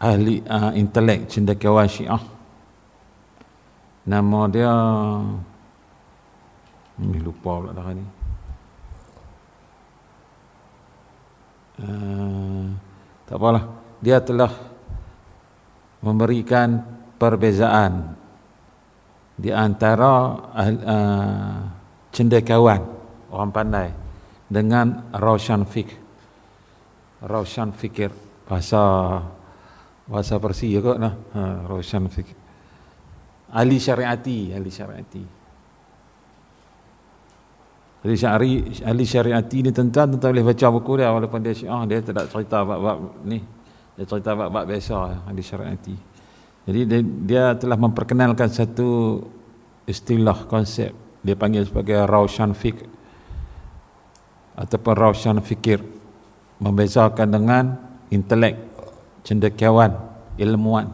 ahli intelek cendekiawan Syiah. Nama dia lupa pula dah ni. Tak apalah. Dia telah memberikan perbezaan di antara cendekiawan orang pandai dengan Roshan Fikir bahasa Persia kot lah. Roshan Fikir, ahli syariati. Ahli syariati ni tuan-tuan boleh baca buku dia, walaupun dia Syiah, dia tidak cerita bab-bab ni, dia cerita bab-bab biasa, ahli syariati. Jadi dia telah memperkenalkan satu istilah konsep, dia panggil sebagai Roshan Fikir ataupun Roshan Fikir, membezakan dengan intelek, cendekiawan, ilmuwan.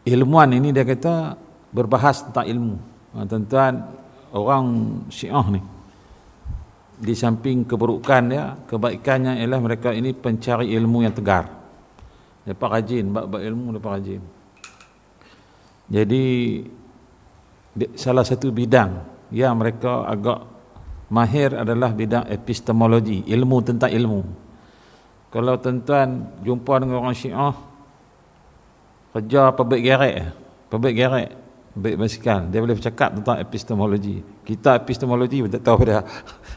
Ilmuwan ini dia kata berbahas tentang ilmu. Tuan-tuan, orang Syiah ni, di samping keburukan dia, kebaikannya ialah mereka ini pencari ilmu yang tegar. Mereka rajin, bab-bab ilmu mereka rajin. Jadi salah satu bidang yang mereka agak mahir adalah bidang epistemologi, ilmu tentang ilmu. Kalau tuan-tuan jumpa dengan orang Syiah, kerja pabrik gerek, basikal, dia boleh bercakap tentang epistemologi. Kita epistemologi pun tak tahu dah.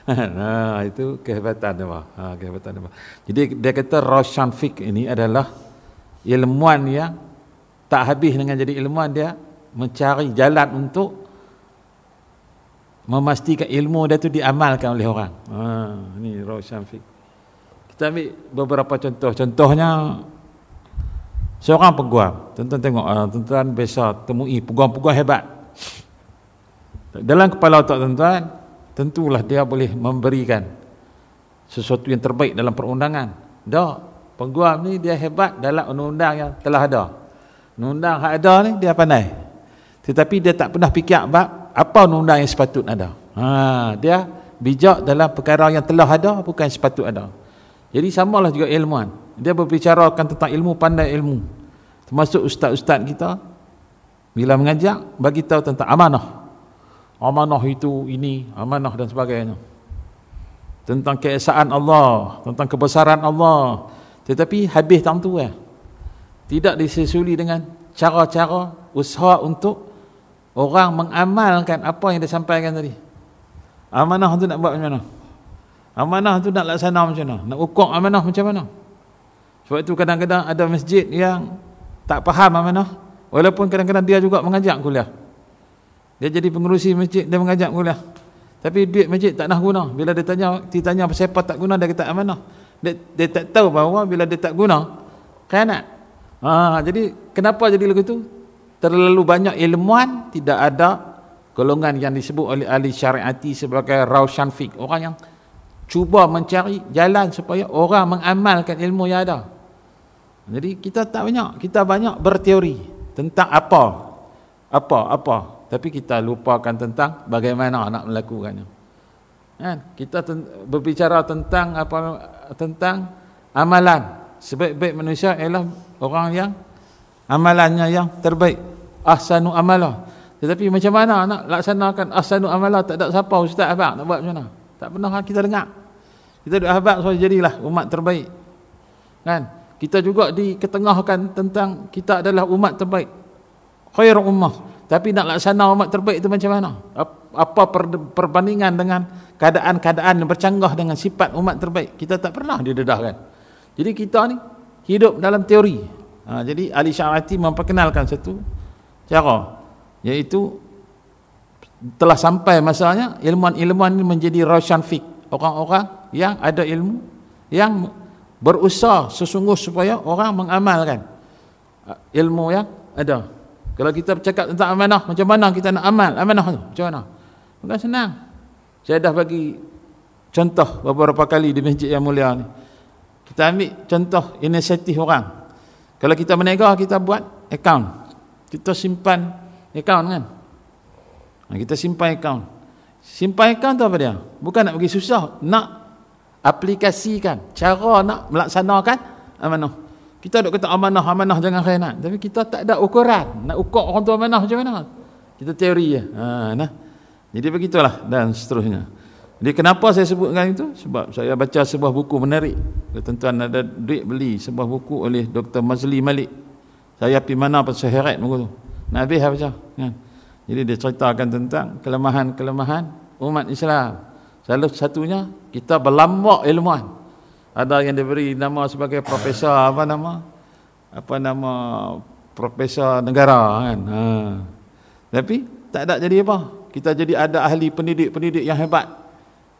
Nah, itu kehebatan dia. Kehebatan dia. Jadi dia kata Roshan Fikir ini adalah ilmuwan yang tak habis dengan jadi ilmuwan, dia mencari jalan untuk memastikan ilmu dia tu diamalkan oleh orang. Ni Roshan Fikir. Kita ambil beberapa contoh. Contohnya seorang peguam. Tuan-tuan tengok, tuan-tuan biasa temui peguam-peguam hebat. Dalam kepala otak tuan-tuan, tentulah dia boleh memberikan sesuatu yang terbaik dalam perundangan. Peguam ni dia hebat dalam undang-undang yang telah ada. Undang yang ada ni dia pandai. Tetapi dia tak pernah fikir apa undang yang sepatut ada. Dia bijak dalam perkara yang telah ada, bukan sepatut ada. Jadi samalah juga ilmuwan. Dia berbicarakan tentang ilmu, pandai ilmu. Termasuk ustaz-ustaz kita, bila mengajak, bagi tahu tentang amanah. Amanah itu ini, amanah dan sebagainya. Tentang keesaan Allah, tentang kebesaran Allah. Tetapi habis tang tu tidak disusuli dengan cara-cara usaha untuk orang mengamalkan apa yang disampaikan tadi. Amanah tu nak buat macam mana? Amanah tu nak laksana macam mana? Nak ukur amanah macam mana? Sebab itu kadang-kadang ada masjid yang tak faham amanah, walaupun kadang-kadang dia juga mengajak kuliah. Dia jadi pengerusi masjid, dia mengajak kuliah. Tapi duit masjid tak nak guna. Bila ditanya siapa tak guna, dia kata amanah. Dia tak tahu bahawa bila dia tak guna, khianat. Jadi kenapa jadi begitu? Terlalu banyak ilmuwan, tidak ada golongan yang disebut oleh ahli syariati sebagai Roshan Fikir, orang yang cuba mencari jalan supaya orang mengamalkan ilmu yang ada. Jadi kita tak banyak, kita banyak berteori tentang apa, tapi kita lupakan tentang bagaimana nak melakukannya. Kan? Kita berbicara tentang tentang amalan. Sebaik-baik manusia ialah orang yang amalannya yang terbaik, ahsanu amala. Tetapi macam mana nak laksanakan ahsanu amala? Tak ada siapa ustaz abang nak buat macam mana? Tak pernah kita dengar. Kita duk habaq supaya jadilah umat terbaik. Kan? Kita juga diketengahkan tentang kita adalah umat terbaik. Khair ummah. Tapi nak laksana umat terbaik itu macam mana? Apa perbandingan dengan keadaan-keadaan yang bercanggah dengan sifat umat terbaik? Kita tak pernah didedahkan. Jadi kita ni hidup dalam teori. Jadi ahli syariati memperkenalkan satu cara, iaitu telah sampai masanya ilmuwan-ilmuwan ini menjadi Roshan Fikir, orang-orang yang ada ilmu, yang berusaha sesungguh supaya orang mengamalkan ilmu yang ada. Kalau kita bercakap tentang amanah, macam mana kita nak amal amanah tu? Macam mana? Bukan senang. Saya dah bagi contoh beberapa kali di masjid yang mulia ni. Kita ambil contoh inisiatif orang. Kalau kita berniaga, kita buat akaun. Kita simpan akaun kan? Kita simpan akaun. Simpan akaun tu apa dia? Bukan nak bagi susah, nak aplikasikan cara nak melaksanakan amanah. Kita duk kata amanah jangan khianat, tapi kita tak ada ukuran. Nak ukur orang tu amanah macam mana? Kita teori je. Nah. Jadi begitulah dan seterusnya. Jadi kenapa saya sebutkan itu? Sebab saya baca sebuah buku menarik. Tuan-tuan ada duit beli sebuah buku oleh Dr. Mazli Malik. Saya pergi mana pun saya heret buku tu. Nak habis baca. Kan? Jadi dia ceritakan tentang kelemahan-kelemahan umat Islam. Salah satunya kita berlambak ilmuan. Ada yang diberi nama sebagai profesor apa nama profesor negara kan. Tapi tak ada jadi apa. Kita jadi ada ahli pendidik yang hebat.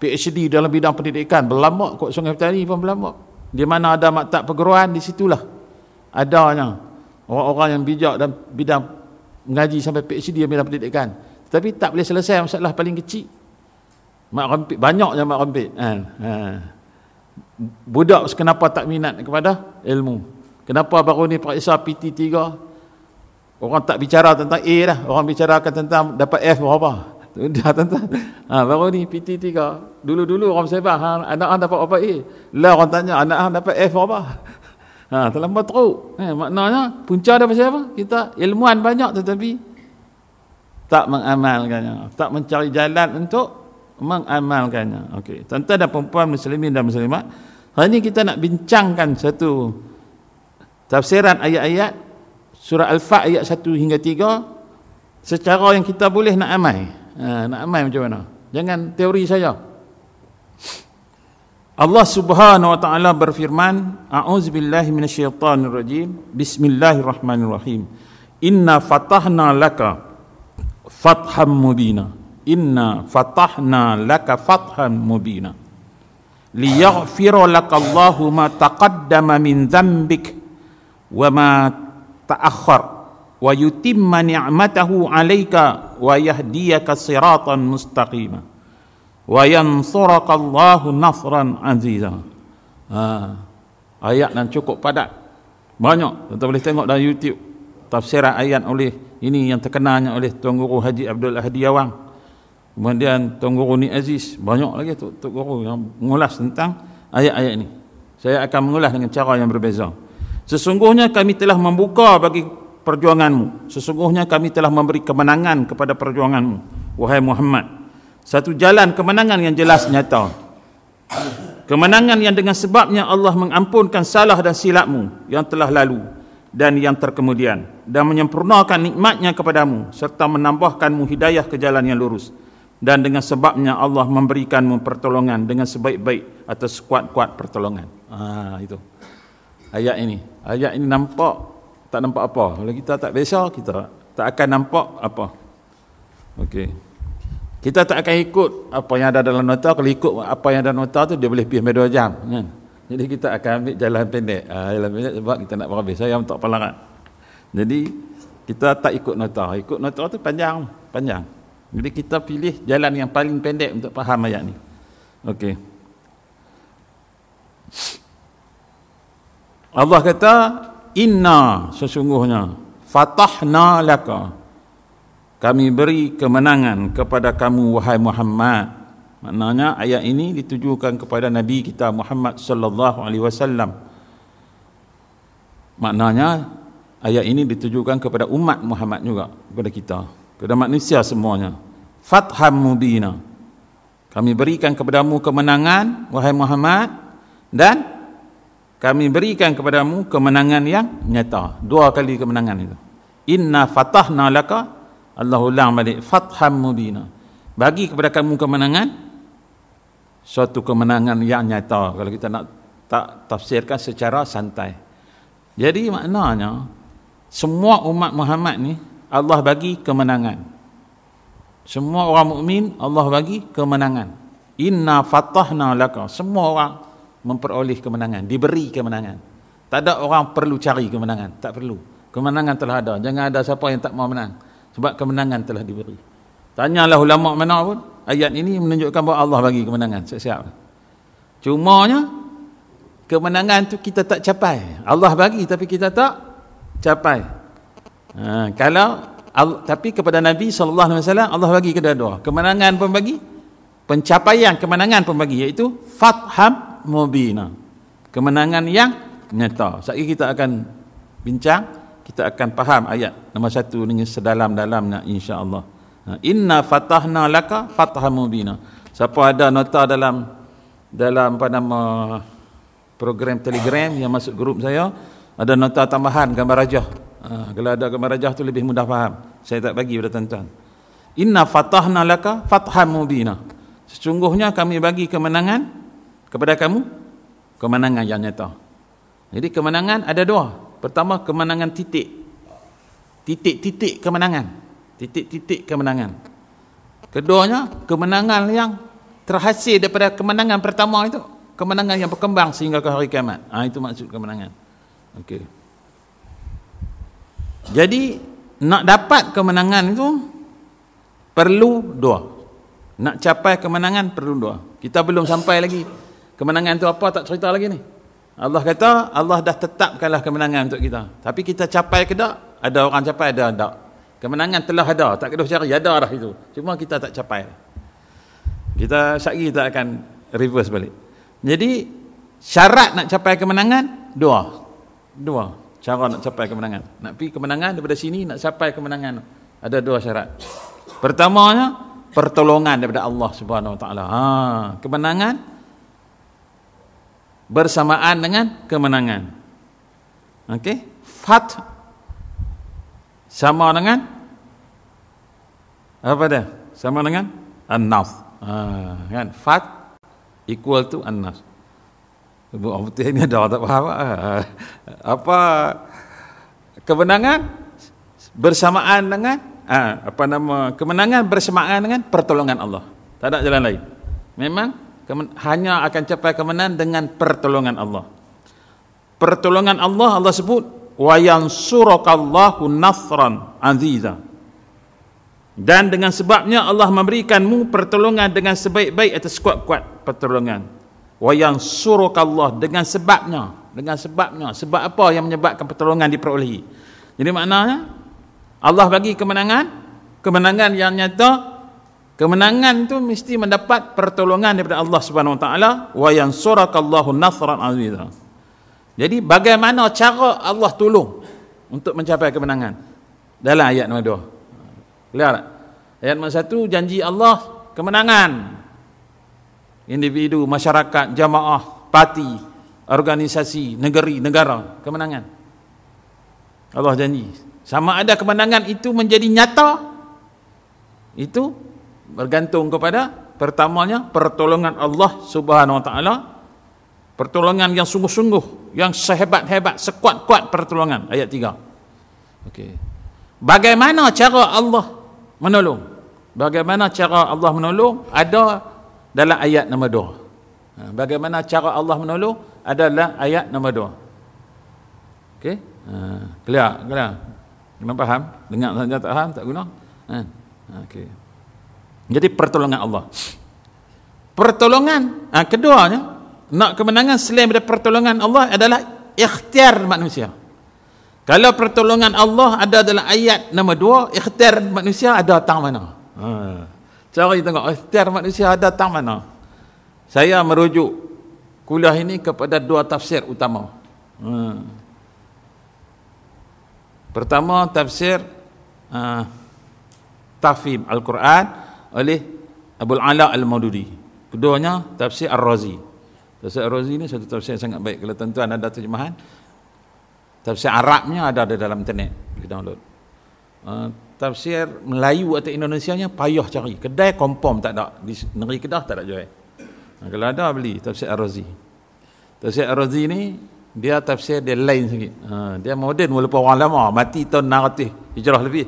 PhD dalam bidang pendidikan, berlambak kot Sungai Petani pun berlambak. Di mana ada maktab perguruan, di situlah adanya orang-orang yang bijak dan bidang mengaji sampai PhD dalam bidang pendidikan. Tapi tak boleh selesai masalah paling kecil. Mak rempit, banyaknya mak rempit. Budak kenapa tak minat kepada ilmu? Kenapa baru ni periksa PT3 orang tak bicara tentang A dah, orang bicarakan tentang dapat F berapa. Dah tentang baru ni PT3. Dulu-dulu orang sebar anak dapat apa A. Lah orang tanya anak dapat F berapa. Terlampau teruk. Maknanya punca dia pasal apa? Kita ilmuwan banyak tetapi tak mengamalkannya, tak mencari jalan untuk mengamalkannya. Okey, tuan-tuan dan puan-puan muslimin dan muslimat, hari ini kita nak bincangkan satu tafsiran ayat-ayat surah Al-Fat ayat 1 hingga 3 secara yang kita boleh nak amal. Nak amal macam mana? Jangan teori saja. Allah Subhanahu wa taala berfirman, a'udzubillahi minasyaitonirrajim. Bismillahirrahmanirrahim. Inna fatahna laka fatham mubina. Inna fatahna laka fatham mubina liyaghfira lakallahu ma taqaddama min dhanbik wa ma ta'akhkhar wa yutimma ni'matahu 'alaika wa yahdiyaka siratan mustaqima wa yansurakallahu nasran aziza. Ayat yang cukup padat, banyak. Kita boleh tengok dalam YouTube tafsiran ayat oleh ini yang terkenalnya oleh Tuan Guru Haji Abdul Hadi Awang. Kemudian Tuan Guru Ni Aziz, banyak lagi Tuan Guru yang mengulas tentang ayat-ayat ini. Saya akan mengulas dengan cara yang berbeza. Sesungguhnya kami telah membuka bagi perjuanganmu. Sesungguhnya kami telah memberi kemenangan kepada perjuanganmu, wahai Muhammad. Satu jalan kemenangan yang jelas nyata. Kemenangan yang dengan sebabnya Allah mengampunkan salah dan silapmu yang telah lalu dan yang terkemudian, dan menyempurnakan nikmatnya kepadamu serta menambahkanmu hidayah ke jalan yang lurus. Dan dengan sebabnya Allah memberikanmu pertolongan dengan sebaik-baik atau sekuat-kuat pertolongan. Itu ayat ini. Ayat ini nampak tak nampak apa. Kalau kita tak biasa, kita tak akan nampak apa. Okey. Kita tak akan ikut apa yang ada dalam nota. Kalau ikut apa yang ada dalam nota tu, dia boleh pergi 2 jam kan. Jadi kita akan ambil jalan pendek. Jalan pendek sebab kita nak berhabis. Saya untuk pelarat. Jadi kita tak ikut nota. Ikut nota tu panjang. Jadi kita pilih jalan yang paling pendek untuk faham ayat ni. Okey. Allah kata, inna, sesungguhnya, fatahna laka, kami beri kemenangan kepada kamu wahai Muhammad. Maknanya ayat ini ditujukan kepada Nabi kita Muhammad sallallahu alaihi wasallam. Maknanya ayat ini ditujukan kepada umat Muhammad juga, kepada kita, kepada manusia semuanya. Fatham mubina, kami berikan kepadamu kemenangan wahai Muhammad, dan kami berikan kepadamu kemenangan yang nyata. 2 kali kemenangan itu. Inna fatahna laka, Allah ulang balik, fatham mubina, bagi kepada kamu kemenangan, suatu kemenangan yang nyata. Kalau kita nak tak tafsirkan secara santai, jadi maknanya semua umat Muhammad ni Allah bagi kemenangan. Semua orang mukmin Allah bagi kemenangan. Inna fatahna laka, semua orang memperoleh kemenangan, diberi kemenangan. Tak ada orang perlu cari kemenangan, tak perlu. Kemenangan telah ada. Jangan ada siapa yang tak mau menang, sebab kemenangan telah diberi. Tanyalah ulama mana pun, ayat ini menunjukkan bahawa Allah bagi kemenangan. Siap-siap. Cumanya kemenangan tu kita tak capai. Allah bagi tapi kita tak capai. Tapi kepada Nabi SAW Allah bagi kedua-dua. Kemenangan pun bagi, pencapaian kemenangan pun bagi, iaitu fatham mubina, kemenangan yang nyata. Sekali kita akan bincang, kita akan faham ayat nombor 1 dengan sedalam-dalamnya insya-Allah. Inna fatahna laka fathan mubina. Siapa ada nota dalam apa nama program Telegram yang masuk grup saya, ada nota tambahan gambar rajah. Kalau ada gambar rajah tu lebih mudah faham. Saya tak bagi pada tuan-tuan. Inna fatahna laka fathan mubina. Sesungguhnya kami bagi kemenangan kepada kamu, kemenangan yang nyata. Jadi kemenangan ada 2. Pertama, kemenangan titik. Titik-titik kemenangan. Titik-titik kemenangan. Keduanya, kemenangan yang terhasil daripada kemenangan pertama itu, kemenangan yang berkembang sehingga ke hari kiamat. Itu maksud kemenangan. Okey. Jadi nak dapat kemenangan itu perlu 2. Nak capai kemenangan perlu 2. Kita belum sampai lagi. Kemenangan itu apa tak cerita lagi ni. Allah kata Allah dah tetapkanlah kemenangan untuk kita. Tapi kita capai ke tak? Ada orang capai, ada tak. Kemenangan telah ada, tak kena cari, ada dah itu. Cuma kita tak capai. Kita sekali kita akan reverse balik. Jadi syarat nak capai kemenangan 2 cara nak capai kemenangan. Nak pergi kemenangan daripada sini, nak capai kemenangan ada 2 syarat. Pertamanya pertolongan daripada Allah Subhanahu Wa Taala. Kemenangan bersamaan dengan kemenangan. Okey, fath sama dengan apa dia? Sama dengan an-nasr. Kan, fath equal to an-nasr. Orang putih ni ada tak faham apa kemenangan bersamaan dengan kemenangan bersamaan dengan pertolongan Allah. Tak ada jalan lain. Memang hanya akan capai kemenangan dengan pertolongan Allah. Pertolongan Allah, Allah sebut wa yansurukallahu nasran aziza. Dan dengan sebabnya Allah memberikanmu pertolongan dengan sebaik-baik atau sekuat-kuat pertolongan. Wa yansurukallah, dengan sebabnya. Sebab apa yang menyebabkan pertolongan diperolehi? Jadi maknanya Allah bagi kemenangan yang nyata. Kemenangan itu mesti mendapat pertolongan daripada Allah Subhanahu Wa Taala. Wa yansurakallahu nasran aziza. Jadi bagaimana cara Allah tolong untuk mencapai kemenangan? Dalam ayat nombor 2. Lihat tak? Ayat nombor 1, janji Allah kemenangan. Individu, masyarakat, jamaah, parti, organisasi, negeri, negara, kemenangan. Allah janji. Sama ada kemenangan itu menjadi nyata, itu bergantung kepada pertamanya pertolongan Allah Subhanahu Wa Taala, pertolongan yang sungguh-sungguh, yang sehebat-hebat, sekuat-kuat pertolongan. Ayat 3. Okey. Bagaimana cara Allah menolong? Bagaimana cara Allah menolong? Ada dalam ayat nombor 2. Bagaimana cara Allah menolong? Ada dalam ayat nombor 2. Okey? Clear? Memang faham? Dengar saja tak faham, tak guna. Okey. Jadi pertolongan Allah. Pertolongan keduanya, nak kemenangan selain daripada pertolongan Allah adalah ikhtiar manusia. Kalau pertolongan Allah ada dalam ayat nombor 2, ikhtiar manusia ada tang mana? Cari tengok ikhtiar manusia ada tang mana. Saya merujuk kuliah ini kepada 2 tafsir utama. Pertama, tafsir Tafhim Al-Quran oleh Abul Ala Al-Maududi. Keduanya tafsir Ar-Razi. Tafsir Ar-Razi ni satu tafsir yang sangat baik. Kalau tuan-tuan ada terjemahan tafsir Arabnya, ada dalam internet, boleh download. Tafsir Melayu atau Indonesianya payah cari. Kedai confirm tak ada. Di negeri Kedah tak ada jual. Kalau ada, beli tafsir Ar-Razi. Tafsir Ar-Razi ni dia tafsir dia lain sikit. Dia moden walaupun orang lama, mati tahun 600 Hijrah lebih,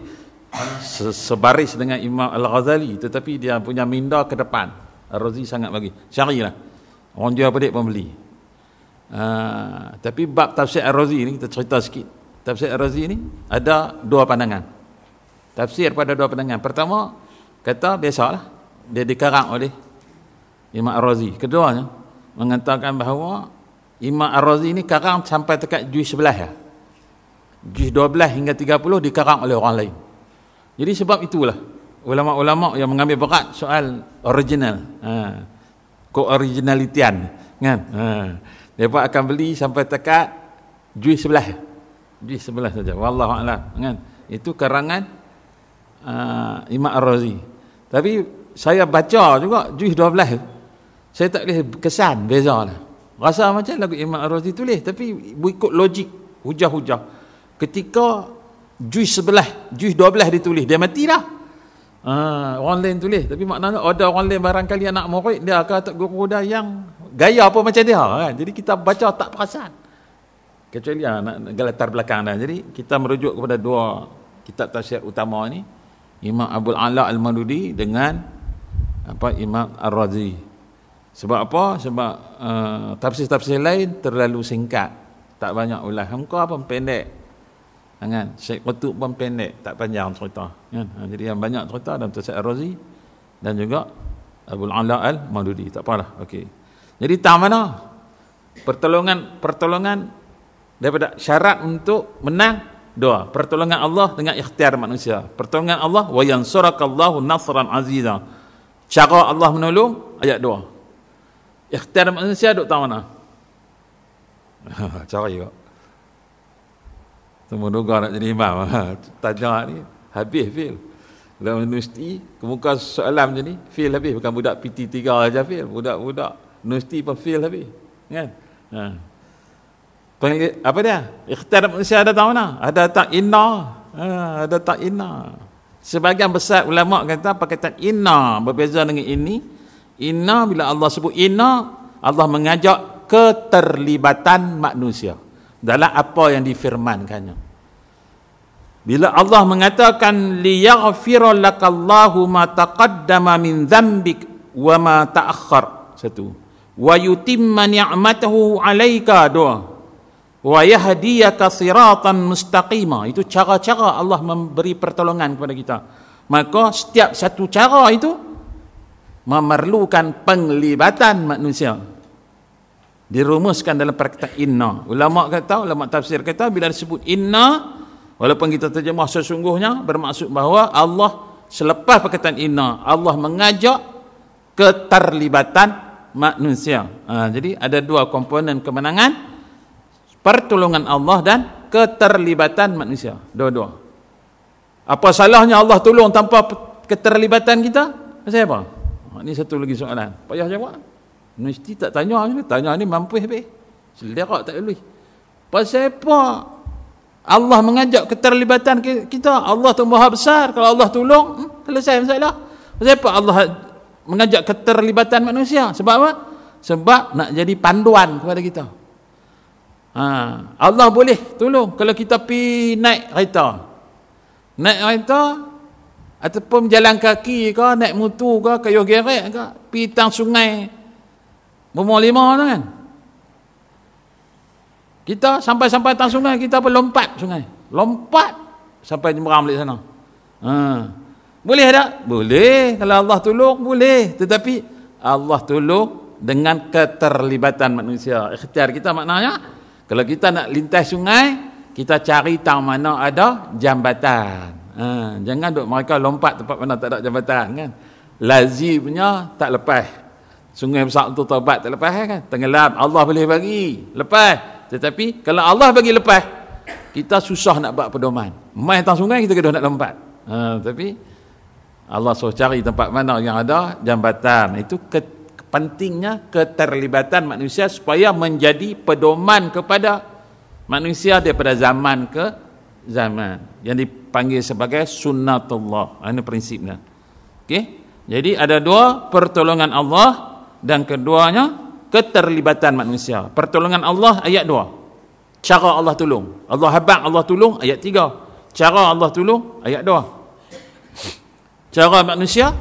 sebaris dengan Imam Al-Ghazali, tetapi dia punya minda ke depan. Ar-Razi sangat bagi. Carilah. Orang jual pedik pun beli. Tapi bab tafsir Ar-Razi ni kita cerita sikit. Tafsir Ar-Razi ni ada 2 pandangan. Tafsir pada 2 pandangan. Pertama, kata biasalah, dia dikarang oleh Imam Ar-Razi. Keduanya mengatakan bahawa Imam Ar-Razi ni karang sampai dekat juz 11 ya. Juz 12 hingga 30 dikarang oleh orang lain. Jadi sebab itulah ulama-ulama yang mengambil berat soal original, ko-originalitian, kan? Mereka akan beli sampai dekat Juz 11. Juz 11 saja. Wallahu a'lam, kan. Itu karangan Imam Ar-Razi. Tapi saya baca juga juz 12. Saya tak boleh kesan bezalah. Rasa macam lagu Imam Ar-Razi tulis, tapi ikut logik, hujah-hujah. Ketika juz 11, juz 12 ditulis, dia mati dah. Orang lain tulis, tapi maknanya ada orang lain barangkali anak murid dia ke atas guru dia yang gaya apa macam dia, kan. Jadi kita baca tak perasan, kecuali nak latar belakang dah. Jadi kita merujuk kepada dua kitab tafsir utama ni, Imam Abul Ala Al-Maududi dengan Imam Ar-Razi. Sebab apa? Sebab tafsir-tafsir lain terlalu singkat, tak banyak ulas. Hamka pun pendek, kan? Syekh Qutub pun pendek, tak panjang cerita, kan? Jadi yang banyak cerita dalam tafsir Ar-Razi dan juga Abul Ala Al-Maududi. Tak apalah, okey. Jadi tak mana pertolongan daripada syarat untuk menang dua, pertolongan Allah dengan ikhtiar manusia. Pertolongan Allah, wa yansurakallahu nasran aziza. Cara Allah menolong, ayat 2. Ikhtiar manusia duk tahu mana? Cara juga. Semua duga nak jadi imam. Tanya ni habis fail. Dalam universiti kemuka soalan macam ni, fail habis. Bukan budak PT3 aja fail, budak-budak universiti pun fail habis, kan? Apa dia? Ikhtiar manusia ada tahu mana? Ada tak inna? Ada tak inna? Sebagian besar ulama kata perkataan inna berbeza dengan ini. Inna, bila Allah sebut inna, Allah mengajak keterlibatan manusia dalam apa yang difirmankannya. Bila Allah mengatakan liyaghfira lakallahu ma taqaddama min dzambik wa ma ta'akhkhar, satu, wa yutimma ni'matahu 'alaika, dua, wa yahdiyaka siratan mustaqima. Itu cara-cara Allah memberi pertolongan kepada kita. Maka setiap satu cara itu memerlukan penglibatan manusia. Dirumuskan dalam perkataan inna. Ulama tafsir kata bila disebut inna, walaupun kita terjemah sesungguhnya, bermaksud bahawa Allah selepas perkataan inna, Allah mengajak keterlibatan manusia. Jadi ada dua komponen kemenangan, pertolongan Allah dan keterlibatan manusia. Dua-dua. Apa salahnya Allah tolong tanpa keterlibatan kita? Pasal apa? Ini satu lagi soalan. Payah jawab. Mesti tak tanya ni. Tanya ni mampu habis. Selerak tak boleh. Pasal apa Allah mengajak keterlibatan kita? Allah tu Maha besar. Kalau Allah tolong, selesai masalah. Pasal apa Allah mengajak keterlibatan manusia? Sebab apa? Sebab nak jadi panduan kepada kita. Allah boleh tolong kalau kita pergi naik kereta ataupun jalan kaki ke, naik motor ke, kayu gerek ke, pergi tang sungai Bomong 5 tu kan. Kita sampai tang sungai, kita pun lompat sungai. Lompat sampai jemberam balik sana. Boleh tak? Boleh. Kalau Allah tolong, boleh. Tetapi Allah tolong dengan keterlibatan manusia. Ikhtiar kita maknanya, kalau kita nak lintas sungai, kita cari tang mana ada jambatan. Jangan duk mereka lompat tempat mana tak ada jambatan, kan. Lazimnya tak lepas. Sungai besar tu Taubat tak lepas, kan. Tenggelam, Allah boleh bagi lepas. Tetapi kalau Allah bagi lepas, kita susah nak buat pedoman. Mai tang sungai kita kena nak lompat. Tapi Allah suruh cari tempat mana yang ada jambatan. Itu pentingnya keterlibatan manusia supaya menjadi pedoman kepada manusia daripada zaman ke zaman, yang dipanggil sebagai sunnatullah. Ini prinsipnya. Okey. Jadi ada dua, pertolongan Allah dan keduanya keterlibatan manusia. Pertolongan Allah ayat 2. Cara Allah tolong. Allah habaq Allah tolong ayat 3. Cara Allah tolong ayat 2. Cara manusia,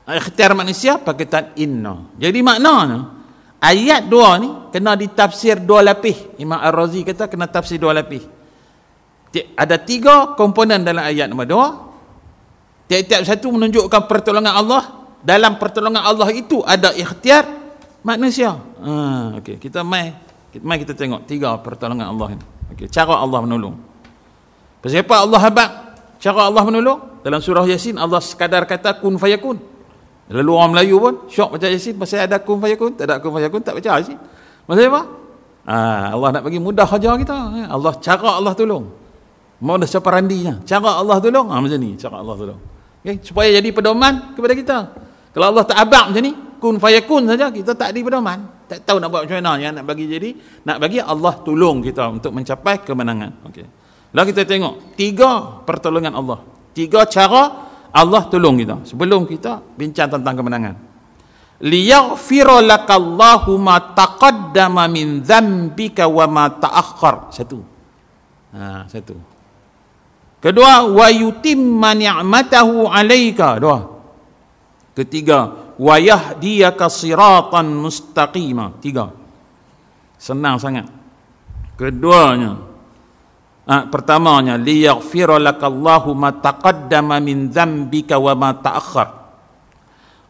ikhtiar manusia perkataan inna. Jadi maknanya ayat 2 ni kena ditafsir 2 lapis. Imam Ar-Razi kata kena tafsir 2 lapis. Ada 3 komponen dalam ayat nombor 2. Tiap-tiap satu menunjukkan pertolongan Allah. Dalam pertolongan Allah itu ada ikhtiar manusia. Okey, kita mai kita tengok 3 pertolongan Allah ini. Okey, cara Allah menolong. Pasal apa Allah habaq cara Allah menolong? Dalam surah Yasin Allah sekadar kata kun fayakun. Lalu orang Melayu pun syok baca Yasin pasal ada kun fayakun, tak ada kun fayakun tak baca Yasin. Maksud apa? Allah nak bagi mudah aja kita. Allah cara Allah tolong. Mau dah siapa randinya. Cara Allah tolong. Macam ni cara Allah tolong. Okay? Supaya jadi pedoman kepada kita. Kalau Allah tak abang macam ni, kun fayakun saja, kita tak ada pedoman. Tak tahu nak buat macam mana. Yang nak bagi jadi, nak bagi Allah tolong kita untuk mencapai kemenangan. Okey. Lalu kita tengok 3 pertolongan Allah. 3 cara Allah tolong kita. Sebelum kita bincang tentang kemenangan. Liyaghfira lakallahu ma taqaddama min dzambika wa ma ta'akhkhar. Satu. Satu. Kedua, wa yutimma ni'matahu 'alaika. 2. Ketiga, wa yahdiyaka siratan mustaqima. 3. Senang sangat. Keduanya, pertamanya, liyaghfira lakallahu ma taqaddama min dzambika wa ma ta'akhkhar.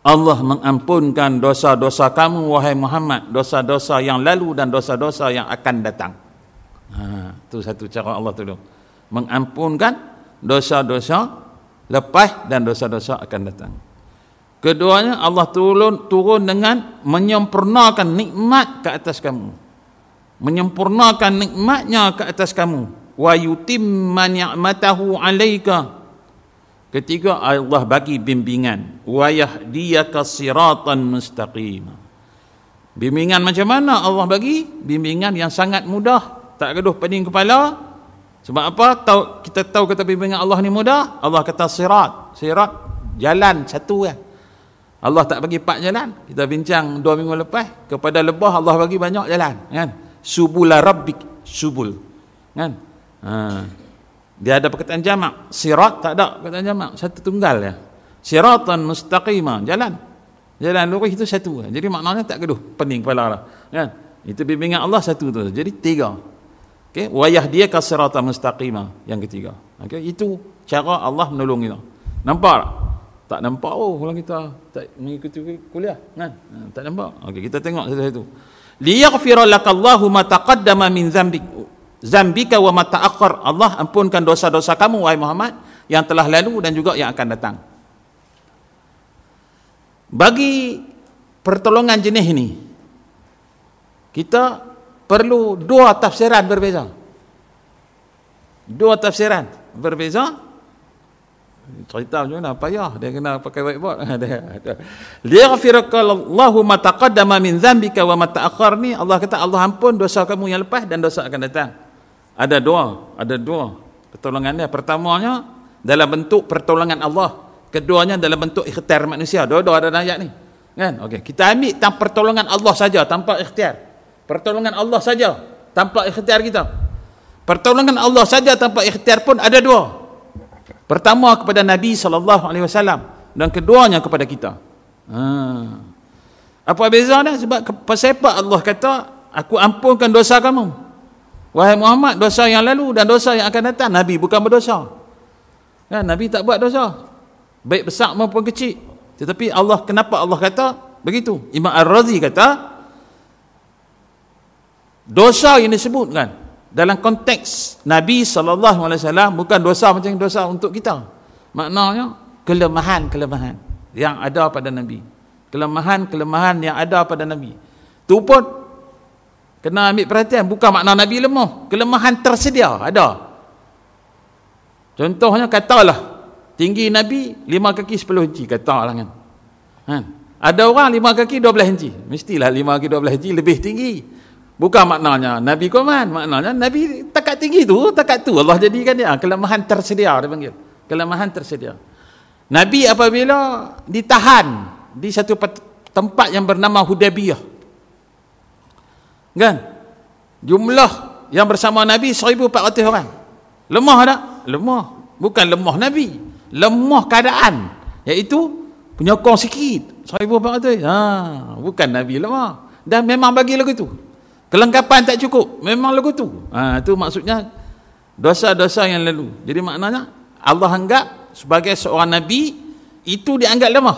Allah mengampunkan dosa-dosa kamu wahai Muhammad, dosa-dosa yang lalu dan dosa-dosa yang akan datang. Itu satu cara Allah tolong. Mengampunkan dosa-dosa lepas dan dosa-dosa akan datang. Keduanya, Allah turun dengan menyempurnakan nikmat ke atas kamu. Menyempurnakan nikmatnya ke atas kamu. Wa yutimma ni'matahu 'alaika. Ketiga, Allah bagi bimbingan. Wa yahdiyaka siratan mustaqima. Bimbingan macam mana Allah bagi? Bimbingan yang sangat mudah, tak gaduh pening kepala. Sebab apa? Kita tahu kata bimbingan Allah ni mudah. Allah kata sirat. Sirat jalan satu kan. Allah tak bagi 4 jalan. Kita bincang 2 minggu lepas. Kepada lebah Allah bagi banyak jalan kan. Subula rabbik, subul kan. Dia ada perkataan jamak. Sirat tak ada perkataan jamak, satu tunggal ya. Siratan mustaqimah, jalan lurus itu satu. Jadi maknanya tak gaduh pening kepala lah kan. Itu bimbingan Allah satu tu. Jadi 3. Okey, wa yahdiyaka siratan mustaqimah yang ketiga. Okey, itu cara Allah menolong kita. Nampak tak? Tak nampak kalau kita tak mengikuti kuliah kan. Tak nampak. Okey, kita tengok satu-satu. Liyaghfira lakallahu ma taqaddama min zambika wa ma ta'akhkhar. Allah ampunkan dosa-dosa kamu wahai Muhammad yang telah lalu dan juga yang akan datang. Bagi pertolongan jenis ini kita perlu 2 tafsiran berbeza. 2 tafsiran berbeza. Cerita macam mana? Payah dia kena pakai whiteboard. Liyaghfirakallahu ma taqaddama min dzambika wa ma ta'akhkhar ni Allah kata Allah ampun dosa kamu yang lepas dan dosa akan datang. Ada dua pertolongannya. Pertamanya dalam bentuk pertolongan Allah, keduanya dalam bentuk ikhtiar manusia. Dua-dua ada ayat ni kan. Okey, kita ambil tentang pertolongan Allah saja tanpa ikhtiar. Pertolongan Allah saja tanpa ikhtiar kita. Pertolongan Allah saja tanpa ikhtiar pun ada 2. Pertama kepada Nabi SAW dan keduanya kepada kita. Apa bezanya? Sebab pasal apa Allah kata aku ampunkan dosa kamu wahai Muhammad, dosa yang lalu dan dosa yang akan datang. Nabi bukan berdosa kan? Nabi tak buat dosa baik besar maupun kecil. Tetapi Allah, kenapa Allah kata begitu? Imam Ar-Razi kata dosa yang disebutkan dalam konteks Nabi SAW bukan dosa macam dosa untuk kita. Maknanya kelemahan-kelemahan yang ada pada Nabi. Kelemahan-kelemahan yang ada pada Nabi. Tu pun kena ambil perhatian. Bukan makna Nabi lemah. Kelemahan tersedia, ada. Contohnya katalah tinggi Nabi 5 kaki 10 inci. Katalah kan. Ada orang 5 kaki 12 inci. Mestilah 5 kaki 12 inci lebih tinggi. Bukan maknanya Nabi kuman, maknanya Nabi takat tinggi tu, takat tu Allah jadikan dia. Kelemahan tersedia dia panggil. Kelemahan tersedia. Nabi apabila ditahan di satu tempat yang bernama Hudaybiyah. Kan? Jumlah yang bersama Nabi 1,400 orang. Lemah tak? Lemah. Bukan lemah Nabi, lemah keadaan. Iaitu penyokong sikit. 1,400. Bukan Nabi lemah. Dan memang bagi lagu tu. Kelengkapan tak cukup, memang lagu tu. Itu maksudnya dosa-dosa yang lalu. Jadi maknanya Allah anggap sebagai seorang Nabi itu dianggap lemah.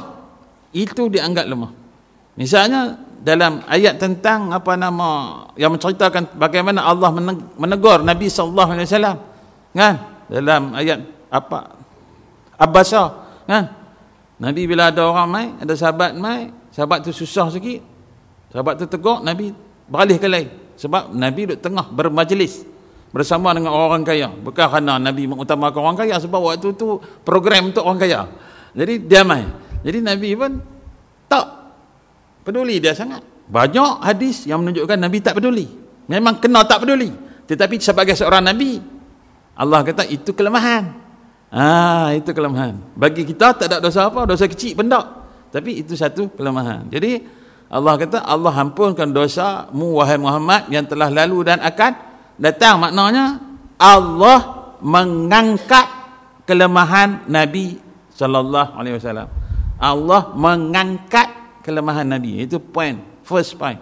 Itu dianggap lemah. Misalnya dalam ayat tentang yang menceritakan bagaimana Allah menegur Nabi SAW kan, dalam ayat Abbasah kan, Nabi bila ada orang mai, ada sahabat mai, sahabat tu susah sikit, sahabat tu tegur, Nabi beralih ke lain. Sebab Nabi duduk tengah bermajlis bersama dengan orang kaya. Bukan kerana Nabi mengutamakan orang kaya, sebab waktu tu program untuk orang kaya. Jadi damai. Jadi Nabi pun tak peduli dia sangat. Banyak hadis yang menunjukkan Nabi tak peduli. Memang kena tak peduli. Tetapi sebagai seorang Nabi, Allah kata itu kelemahan. Itu kelemahan. Bagi kita tak ada dosa apa, dosa kecil pun tak. Tapi itu satu kelemahan. Jadi Allah kata Allah ampunkan dosa-Mu wahai Muhammad yang telah lalu dan akan datang. Maknanya Allah mengangkat kelemahan Nabi sallallahu alaihi wasallam. Allah mengangkat kelemahan Nabi. Itu point, first point.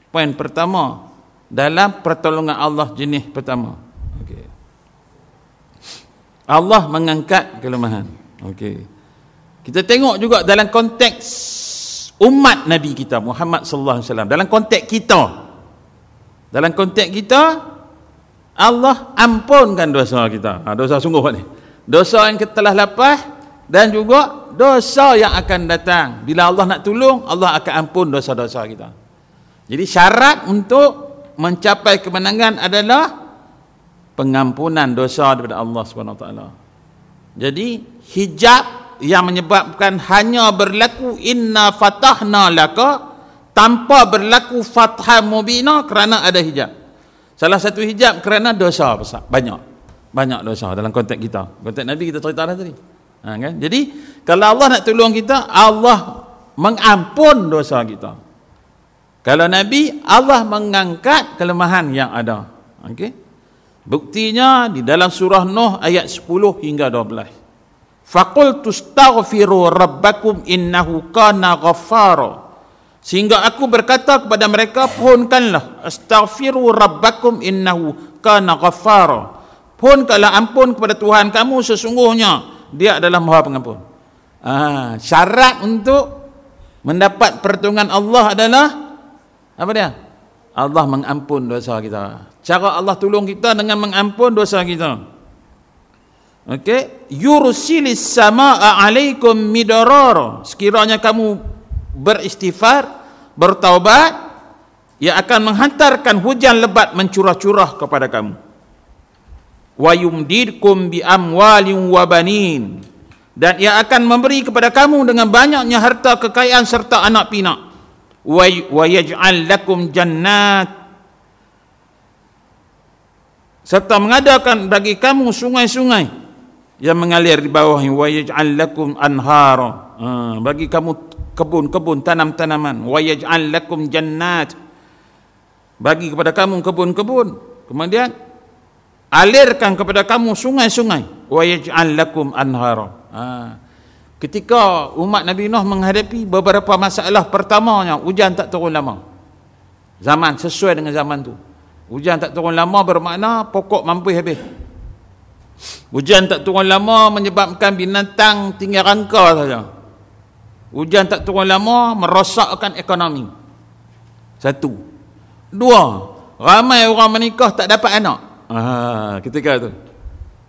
Point pertama dalam pertolongan Allah jenis pertama. Okey. Allah mengangkat kelemahan. Okey. Kita tengok juga dalam konteks umat Nabi kita Muhammad sallallahu alaihi wasallam. Dalam konteks kita. Dalam konteks kita Allah ampunkan dosa kita. Dosa sungguh ni. Dosa yang kita telah lepas dan juga dosa yang akan datang. Bila Allah nak tolong, Allah akan ampun dosa-dosa kita. Jadi syarat untuk mencapai kemenangan adalah pengampunan dosa daripada Allah Subhanahu Wa Taala. Jadi hijab yang menyebabkan hanya berlaku inna fatahna laka tanpa berlaku fathah mubina kerana ada hijab. Salah satu hijab kerana dosa besar, banyak dosa dalam konteks kita. Konteks Nabi kita cerita dah tadi. Kan? Jadi kalau Allah nak tolong kita, Allah mengampun dosa kita. Kalau Nabi, Allah mengangkat kelemahan yang ada. Okey. Buktinya di dalam surah Nuh ayat 10 hingga 12. Faqultu astaghfiru rabbakum innahu kana ghaffara. Sehingga aku berkata kepada mereka, pohonkanlah astaghfiru rabbakum innahu kana ghaffara. Pohonkanlah ampun kepada Tuhan kamu, sesungguhnya Dia adalah Maha Pengampun. Syarat untuk mendapat pertolongan Allah adalah apa dia? Allah mengampun dosa kita. Cara Allah tolong kita dengan mengampun dosa kita. Okey, yursilis samaa alaikum midarara. Sekiranya kamu beristighfar, bertaubat, ia akan menghantarkan hujan lebat mencurah-curah kepada kamu. Wa yumdidkum bi amwalin wa banin. Dan ia akan memberi kepada kamu dengan banyaknya harta kekayaan serta anak pinak. Wa yaj'al lakum jannat, serta mengadakan bagi kamu sungai-sungai yang mengalir di bawahnya. Wa yaj'al lakum anhara, bagi kamu kebun-kebun, tanam-tanaman. Wa yaj'al lakum jannat, bagi kepada kamu kebun-kebun, kemudian alirkan kepada kamu sungai-sungai. Wa yaj'al lakum anhara. Ketika umat Nabi Nuh menghadapi beberapa masalah, pertamanya hujan tak turun lama. Zaman sesuai dengan zaman tu. Hujan tak turun lama bermakna pokok mampu habis. Hujan tak turun lama menyebabkan binatang tinggal rangka saja. Hujan tak turun lama merosakkan ekonomi. Satu. Dua, ramai orang menikah tak dapat anak. Ketika tu.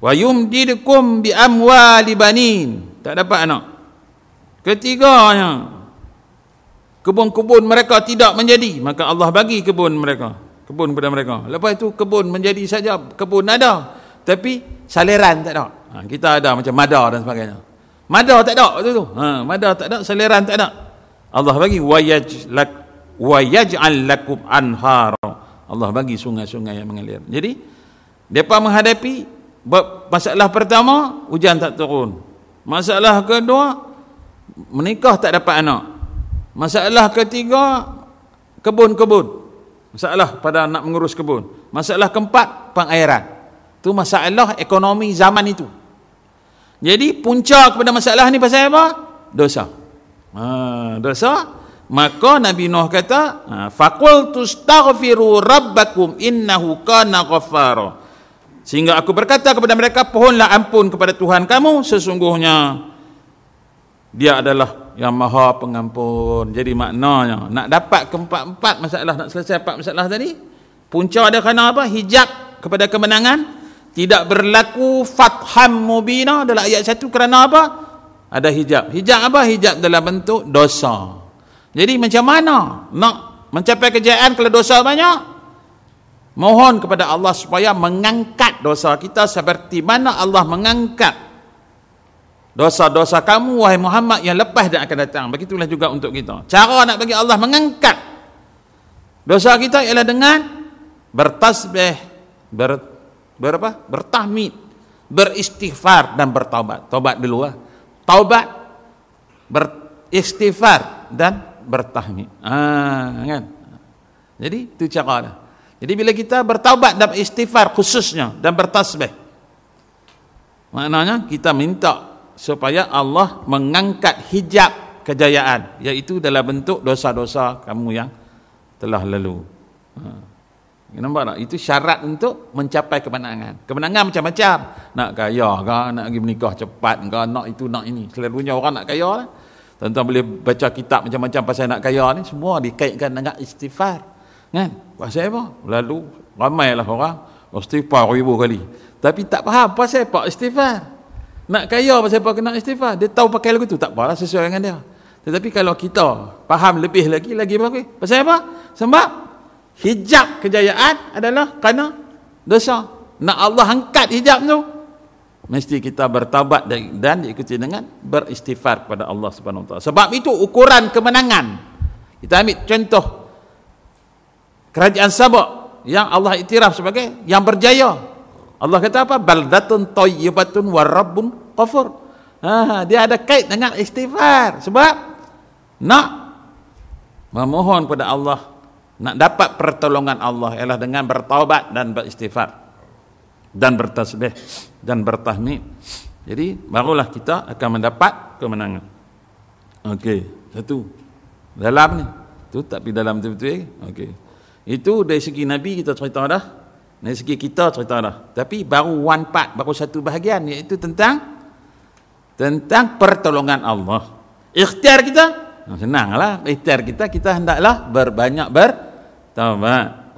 Wa yumdidukum bi amwali banin, tak dapat anak. Ketiganya, kebun-kebun mereka tidak menjadi, maka Allah bagi kebun kepada mereka. Lepas itu kebun menjadi saja, kebun ada, tapi saliran tak ada. Kita ada macam mada dan sebagainya. Mada tak ada tu. Mada tak ada, saliran tak ada. Allah bagi wa yaj'al lakum anhara. Allah bagi sungai-sungai yang mengalir. Jadi depa menghadapi masalah pertama, hujan tak turun. Masalah kedua, menikah tak dapat anak. Masalah ketiga, kebun-kebun. Masalah pada nak mengurus kebun. Masalah keempat, pengairan. Itu masalah ekonomi zaman itu. Jadi punca kepada masalah ni pasal apa? Dosa. Dosa. Maka Nabi Nuh kata, faqultu astaghfiru rabbakum innahu kana ghaffara. Sehingga aku berkata kepada mereka, pohonlah ampun kepada Tuhan kamu, sesungguhnya Dia adalah yang Maha Pengampun. Jadi maknanya nak dapat keempat-empat masalah, nak selesai empat masalah tadi, punca ada kerana apa? Hijab kepada kemenangan. Tidak berlaku fatham mubina dalam ayat 1 kerana apa? Ada hijab. Hijab apa? Hijab dalam bentuk dosa. Jadi macam mana nak mencapai kejayaan kalau dosa banyak? Mohon kepada Allah supaya mengangkat dosa kita seperti mana Allah mengangkat dosa-dosa kamu wahai Muhammad yang lepas dan akan datang. Begitulah juga untuk kita. Cara nak bagi Allah mengangkat dosa kita ialah dengan bertasbih, bertahmid, beristighfar dan bertaubat. Taubat dulu lah. Taubat, beristighfar dan bertahmid. Kan? Jadi itu cara dah. Jadi bila kita bertaubat dan istighfar khususnya dan bertasbih, maknanya kita minta supaya Allah mengangkat hijab kejayaan, iaitu dalam bentuk dosa-dosa kamu yang telah lalu. Nampak tak? Itu syarat untuk mencapai kemenangan. Kemenangan macam-macam. Nak kaya ke, nak pergi menikah cepat ke, nak itu, nak ini. Selalunya orang nak kaya lah. Tuan-tuan boleh baca kitab macam-macam pasal nak kaya ni, semua dikaitkan dengan istighfar. Kan? Pasal apa? Lalu ramailah orang istighfar 1000 kali. Tapi tak faham pasal apa istighfar. Nak kaya pasal apa kena istighfar? Dia tahu pakai lagu tu, tak apalah, sesuai dengan dia. Tetapi kalau kita faham lebih lagi bagus. Pasal apa? Sebab hijab kejayaan adalah kerana dosa. Nak Allah angkat hijab tu, mesti kita bertaubat dan diikuti dengan beristighfar kepada Allah Subhanahu Wa Taala. Sebab itu ukuran kemenangan. Kita ambil contoh kerajaan Sabak yang Allah iktiraf sebagai yang berjaya. Allah kata apa? Baldatun thayyibatun wa rabbun ghafur. Dia ada kait dengan istighfar. Sebab nak memohon kepada Allah, nak dapat pertolongan Allah ialah dengan bertaubat dan beristighfar dan bertasbih dan bertahmid. Jadi barulah kita akan mendapat kemenangan. Okey, satu. Dalam ni. Tu tapi dalam betul-betul. Okey. Itu dari segi Nabi kita cerita dah, dari segi kita cerita dah. Tapi baru one part, baru satu bahagian, iaitu tentang pertolongan Allah. Ikhtiar kita, senanglah. Ikhtiar kita hendaklah berbanyak bertaubat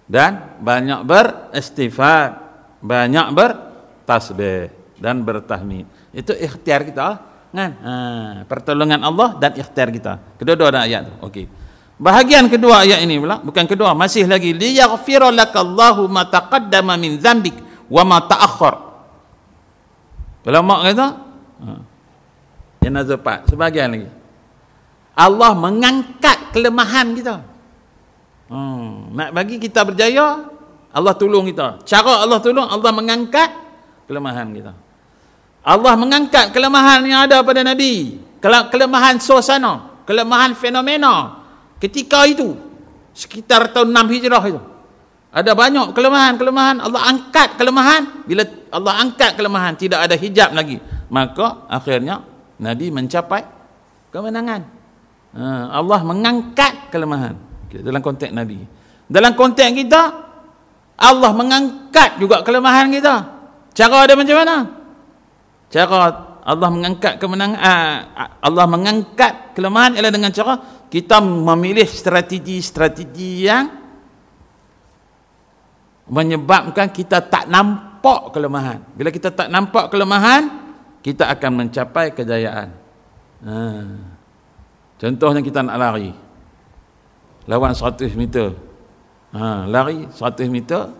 dan banyak beristighfar, banyak bertasbih dan bertahmid. Itu ikhtiar kita, kan? Pertolongan Allah dan ikhtiar kita. Kedua-dua ada ayat tu. Okey. Bahagian kedua ayat ini pula, bukan kedua, masih lagi, liyaghfira lakallahu ma taqaddama min dzambik wa ma ta'akhkhar. Ulama kata, yang nazar sebahagian lagi. Allah mengangkat kelemahan kita. Nak bagi kita berjaya, Allah tolong kita. Cara Allah tolong, Allah mengangkat kelemahan kita. Allah mengangkat kelemahan yang ada pada Nabi, kelemahan suasana, kelemahan fenomena. Ketika itu, sekitar tahun 6 Hijrah itu, ada banyak kelemahan. Allah angkat kelemahan. Bila Allah angkat kelemahan, tidak ada hijab lagi, maka akhirnya Nabi mencapai kemenangan. Allah mengangkat kelemahan. Dalam konteks Nabi. Dalam konteks kita, Allah mengangkat juga kelemahan kita. Cara dia macam mana? Cara Allah mengangkat kemenangan, Allah mengangkat kelemahan ialah dengan cara kita memilih strategi-strategi yang menyebabkan kita tak nampak kelemahan. Bila kita tak nampak kelemahan, kita akan mencapai kejayaan. Contohnya kita nak lari, lawan 100 meter. Lari 100 meter,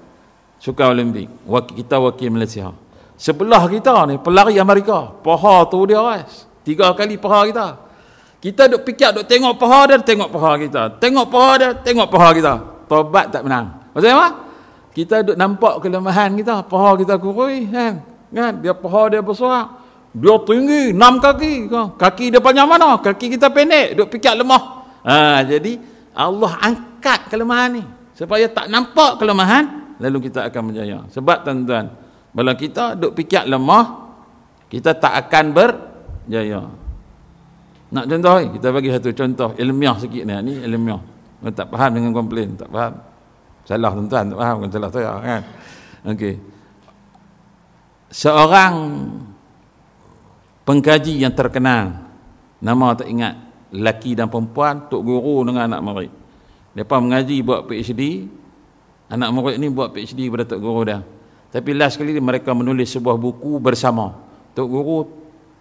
Sukan Olimpik. Kita wakil Malaysia. Sebelah kita ni pelari Amerika, paha tu dia 3 kali paha kita. Kita duk fikir, duk tengok paha dia, tengok paha kita. Tengok paha dia, tengok paha kita. Tobat tak menang. Maksudnya apa? Kita duk nampak kelemahan kita, paha kita kurus kan? Dia paha dia besar. Dia tinggi 6 kaki. Kaki dia panjang mana? Kaki kita pendek, duk fikir lemah. Jadi Allah angkat kelemahan ni supaya tak nampak kelemahan, lalu kita akan berjaya. Sebab tuan-tuan, bila kita duk fikir lemah, kita tak akan berjaya. Nak contoh, kita bagi satu contoh ilmiah sikit ni. Ni ilmiah. Tak faham dengan komplain, tak faham. Salah tuan-tuan, tak faham, bukan salah saya kan. Okey. Seorang pengkaji yang terkenal, nama tak ingat, lelaki dan perempuan, tok guru dengan anak murid. Depa mengaji buat PhD, anak murid ni buat PhD pada tok guru dia. Tapi last kali mereka menulis sebuah buku bersama. Tok guru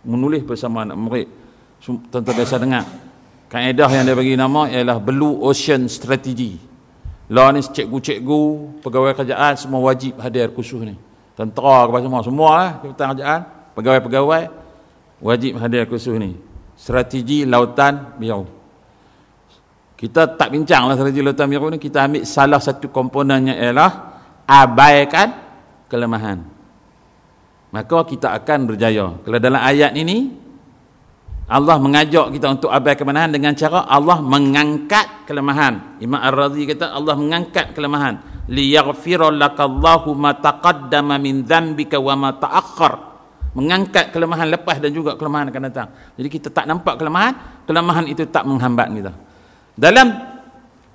menulis bersama anak murid. Tuan-tuan biasa dengar. Kaedah yang dia bagi nama ialah Blue Ocean Strategy. Lah ni cikgu-cikgu, pegawai kerajaan semua wajib hadir kursus ni. Tentera ke semua lah, jabatan kerajaan, pegawai-pegawai wajib hadir kursus ni. Strategi lautan biru. Kita tak bincang lah strategi lautan biru ni, kita ambil salah satu komponennya ialah abaikan kelemahan. Maka kita akan berjaya. Kalau dalam ayat ini Allah mengajak kita untuk abaikan kelemahan dengan cara Allah mengangkat kelemahan. Imam Ar-Razi kata Allah mengangkat kelemahan. Liyaghfira lakallahu ma taqaddama min dhanbika wa ma ta'akhkhar. Mengangkat kelemahan lepas dan juga kelemahan akan datang. Jadi kita tak nampak kelemahan, kelemahan itu tak menghambat kita. Dalam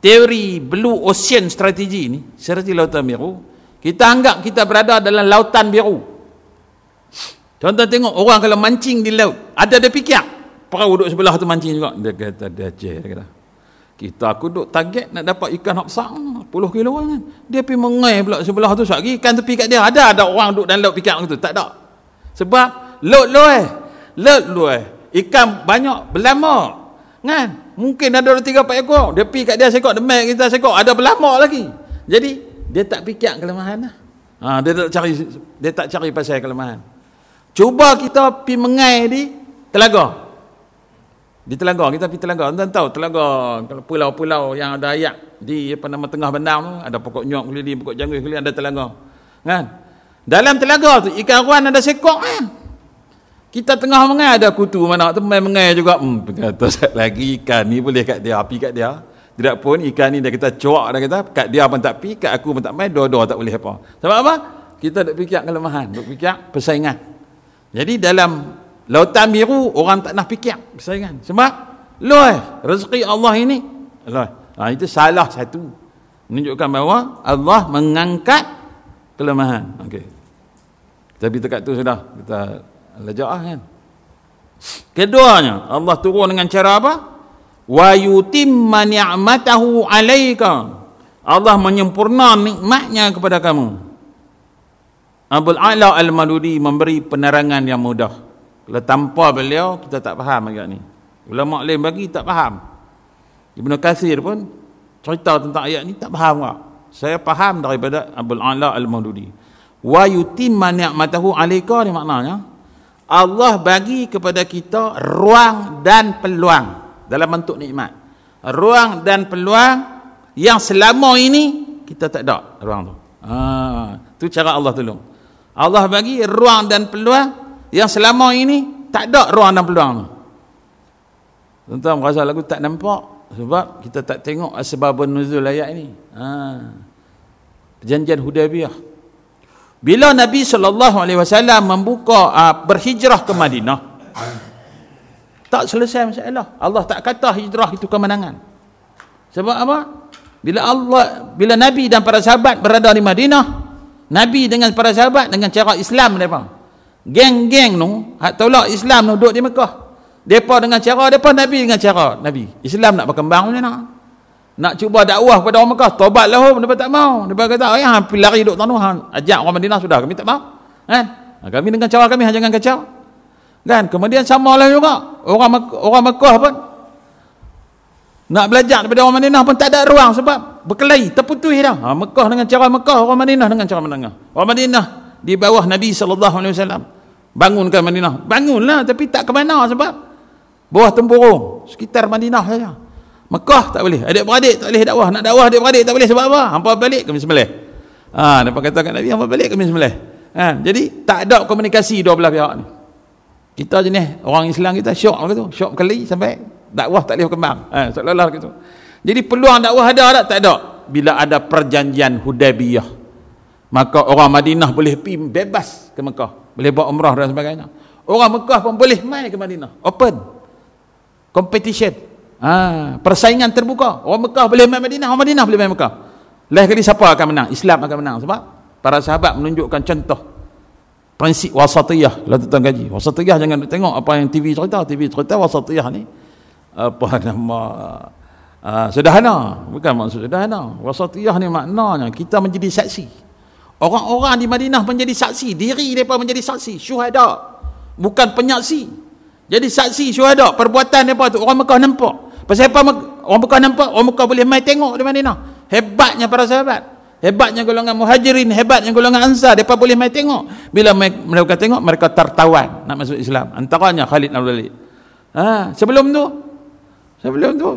teori Blue Ocean strategi ni, strategi lautan biru, kita anggap kita berada dalam lautan biru. Contoh tengok orang kalau mancing di laut, ada dia fikir perahu duduk sebelah tu mancing juga. Dia kata dia kata kita aku duduk target nak dapat ikan hak besar 10 kilo kan. Dia pergi mengai pula sebelah tu sat ikan tepi kat dia. Ada orang duduk dalam laut fikir gitu? Tak ada. Sebab laut luai. Ikan banyak berlama. Kan? Mungkin ada 3-4 ekor. Dia pergi kat dia sekor, demek kita sekor, ada berlama lagi. Jadi dia tak fikir kelemahan lah. Dia tak cari pasal kelemahan. Cuba kita pergi mengai di telaga. Di telaga, kita pergi telaga. Tuan tahu telaga, pulau-pulau yang ada air di tengah bandar tu, ada pokok nyok keliling, pokok janggut keliling, ada telaga. Kan? Dalam telaga tu ikan ruan ada sekok kan. Kita tengah mengai ada kutu mana tu main mengai juga. Kata lagi ikan ni boleh kat dia, api kat dia. Tidak pun ikan ni dia kata cuak, dia kata kat dia pun tak pi, kat aku pun tak main, dua-dua tak boleh apa. Sebab apa? Kita duk fikir kelemahan, duk fikir persaingan. Jadi dalam lautan biru orang tak nak fikir persaingan. Sebab rezeki Allah ini itu salah satu. Menunjukkan bahawa Allah mengangkat kelemahan. Okey. Tapi dekat tu sudah kita lejak kan. Keduanya, Allah turun dengan cara apa? Wa yutimma ni'matahu 'alaika. Allah menyempurna nikmatnya kepada kamu. Abul A'la Al-Madudi memberi penerangan yang mudah. Kalau tanpa beliau kita tak faham agak ni. Ulama lain bagi tak faham. Ibnu Katsir pun cerita tentang ayat ni tak faham tak? Saya faham daripada Abul A'la Al-Madudi. Wa yutimma ni'matahu 'alaika ni maknanya Allah bagi kepada kita ruang dan peluang dalam bentuk nikmat. Ruang dan peluang yang selama ini kita tak ada ruang tu. Tu cara Allah tolong. Allah bagi ruang dan peluang yang selama ini tak ada ruang dan peluang tu. Tuan-tuan rasa lagu tak nampak sebab kita tak tengok asbabun nuzul ayat ini. Perjanjian Hudaibiyah. Bila Nabi SAW membuka berhijrah ke Madinah, tak selesai masalah. Allah tak kata hijrah itu kemenangan. Sebab apa? Bila Nabi dan para sahabat berada di Madinah, Nabi dengan para sahabat dengan cara Islam mereka. Geng-geng tu, hak tolak Islam tu duduk di Mekah. Depa dengan cara depa, Nabi dengan cara Nabi. Islam nak berkembang macam mana? Nak cuba dakwah kepada orang Mekah, tobatlah mereka tak mau. Mereka kata, hampir lari duduk tanah, ajak orang Madinah sudah, kami tak mau. Kan? Kami dengan cara kami, jangan kacau. Kan? Kemudian samalah juga orang Mekah pun nak belajar daripada orang Madinah pun tak ada ruang sebab berkelahi, terputus dah. Mekah dengan cara Mekah, orang Madinah dengan cara Madinah. Orang Madinah di bawah Nabi SAW bangunkan Madinah. Bangunlah tapi tak ke mana sebab bawah tempurung sekitar Madinah saja. Mekah tak boleh, adik-beradik tak boleh dakwah. Nak dakwah adik-beradik tak boleh sebab apa? Hampa balik kami sembelih. Dapat kata kat Nabi, hampa balik kami sembelih. Jadi tak ada komunikasi dua belah pihak ni. Kita jenis orang Islam kita syok gitu, syok kali sampai dakwah tak boleh berkembang. Seolah-olah gitu. Jadi peluang dakwah ada tak? Tak ada. Bila ada perjanjian Hudaibiyah, maka orang Madinah boleh pergi bebas ke Mekah, boleh buat umrah dan sebagainya. Orang Mekah pun boleh mai ke Madinah, open competition. Persaingan terbuka. Orang Mekah boleh main Madinah, orang Madinah boleh main Mekah. Lain kali siapa akan menang? Islam akan menang sebab para sahabat menunjukkan contoh prinsip wasatiyah. Kalau tuan kaji wasatiyah, jangan tengok apa yang TV cerita wasatiyah ni apa nama sederhana, bukan maksud sederhana. Wasatiyah ni maknanya kita menjadi saksi. Orang-orang di Madinah menjadi saksi, diri mereka menjadi saksi, syuhada, bukan penyaksi. Jadi saksi syuhada perbuatan mereka tu orang Mekah nampak. Pasal apa orang Mekah nampak? Orang Mekah boleh mai tengok di Madinah. Hebatnya para sahabat, hebatnya golongan muhajirin, hebatnya golongan ansar. Mereka boleh mai tengok. Bila mereka tengok, mereka tertawan nak masuk Islam. Antaranya Khalid bin Walid. Sebelum tu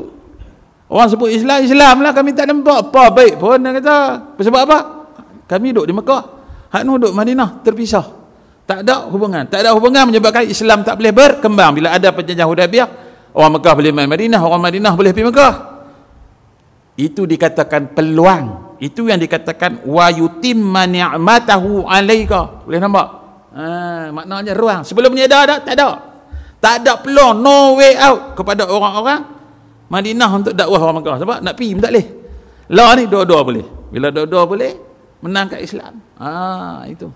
orang sebut Islam lah, kami tak nampak apa baik pun. Dia kata, sebab apa? Kami duduk di Mekah, hak nu duduk Madinah, terpisah. Tak ada hubungan menyebabkan Islam tak boleh berkembang. Bila ada perjanjian Hudaybiyah, orang Mekah boleh main Madinah, orang Madinah boleh pergi Mekah. Itu dikatakan peluang. Itu yang dikatakan wa yutimma ni'matahu 'alaika. Boleh nampak? Maknanya ruang. Sebelum ni ada tak ada. Tak ada peluang, no way out kepada orang-orang Madinah untuk dakwah orang Mekah. Sebab nak pergi tak boleh. Lah ni dua-dua boleh. Bila dua-dua boleh, menang kat Islam. Itu.